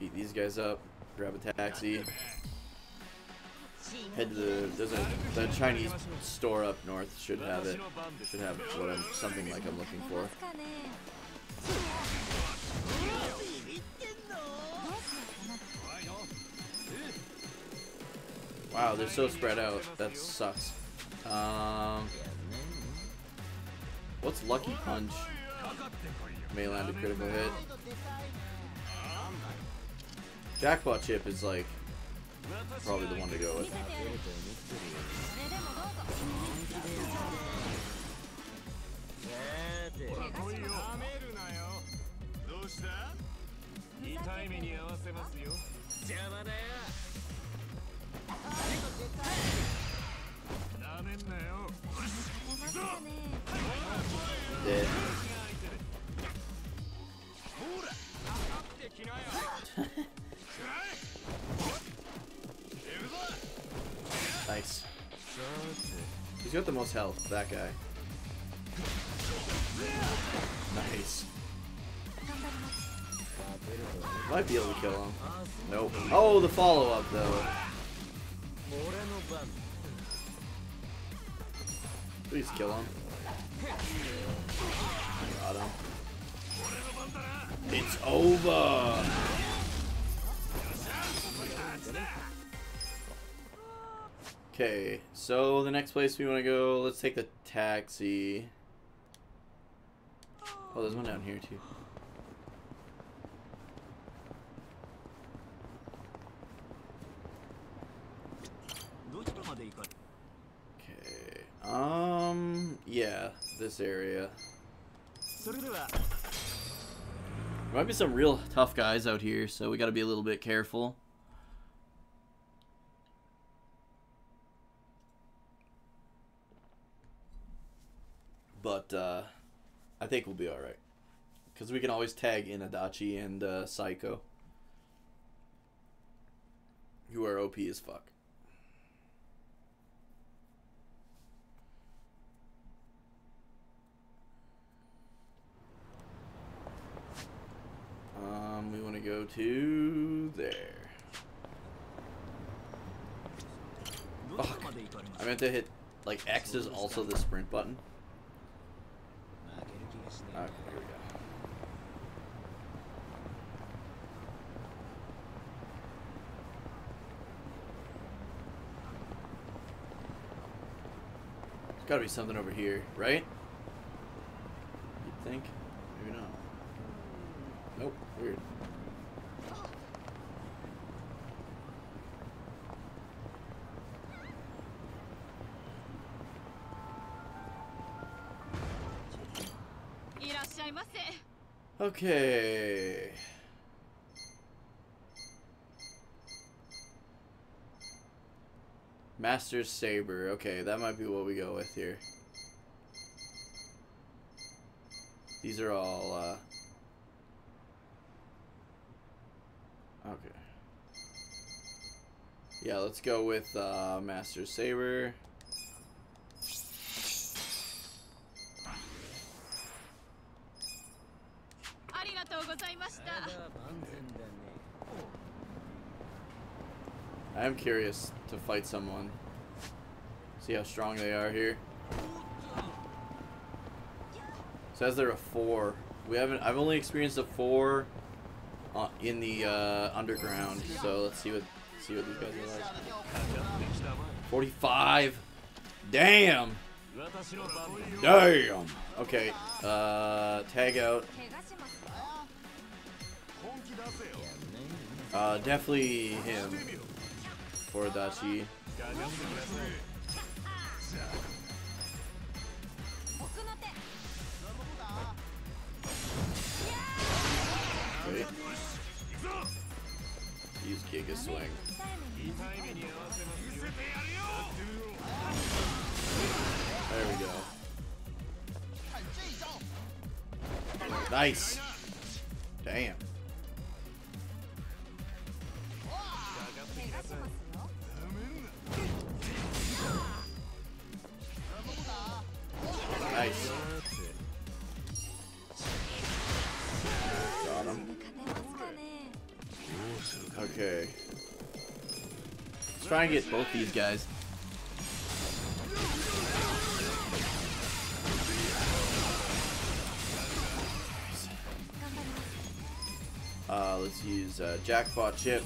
Beat these guys up. Grab a taxi. Head to the Chinese store up north. Should have it. Should have what something like I'm looking for. Wow, they're so spread out. That sucks. What's Lucky Punch? May land a critical hit. Jackpot Chip is like probably the one to go with. Dead. Nice. He's got the most health, that guy. Nice. Might be able to kill him. Nope. Oh, the follow-up though. Please kill him. Got him. It's over. Okay, so the next place we want to go, let's take the taxi. Oh, there's one down here too. Okay, yeah, this area. There might be some real tough guys out here, so we gotta be a little bit careful. But, I think we'll be alright. Because we can always tag in Adachi and, Psycho. Who are OP as fuck. We want to go to there. Fuck. I meant to hit, like, X is also the sprint button. Okay, here we go. There's gotta be something over here, right? You'd think? Maybe not. Nope, weird. Okay. Master's Saber. Okay, that might be what we go with here. These are all, okay. Yeah, let's go with, Master's Saber. I am curious to fight someone. See how strong they are here. Says they're a 4. I've only experienced a 4 in the underground. So let's see what these guys are like. 45. Damn. Damn. Okay. Tag out. Definitely him. For Adachi. Wait. Use Giga Swing. There we go. Nice. Damn. Nice. Got him. Okay. Let's try and get both these guys. Let's use Jackpot Chip.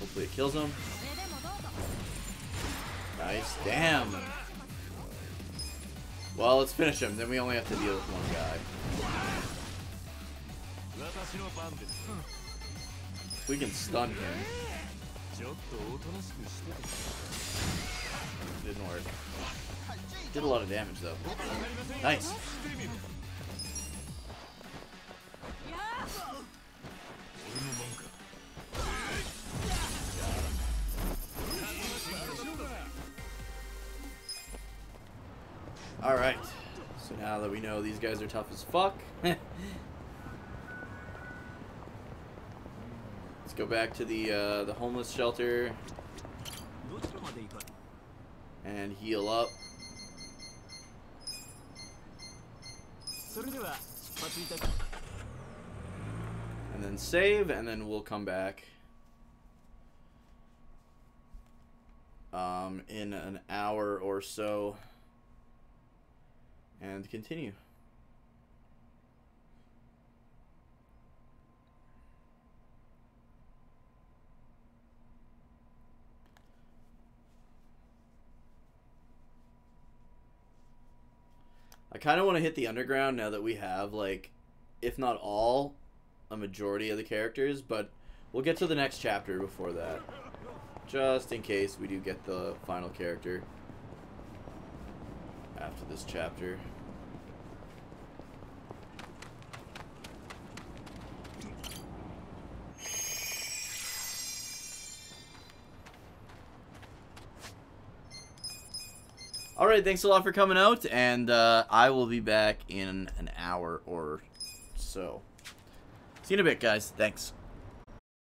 Hopefully it kills him. Nice. Damn. Well, let's finish him. Then we only have to deal with one guy. We can stun him. Didn't work. Did a lot of damage though. Nice. Alright, so now that we know these guys are tough as fuck, let's go back to the homeless shelter and heal up. And then save, and then we'll come back in an hour or so and continue. I kind of want to hit the underground now that we have, like, if not all, a majority of the characters, but we'll get to the next chapter before that. Just in case we do get the final character after this chapter. Alright, thanks a lot for coming out, and I will be back in an hour or so. See you in a bit, guys. Thanks.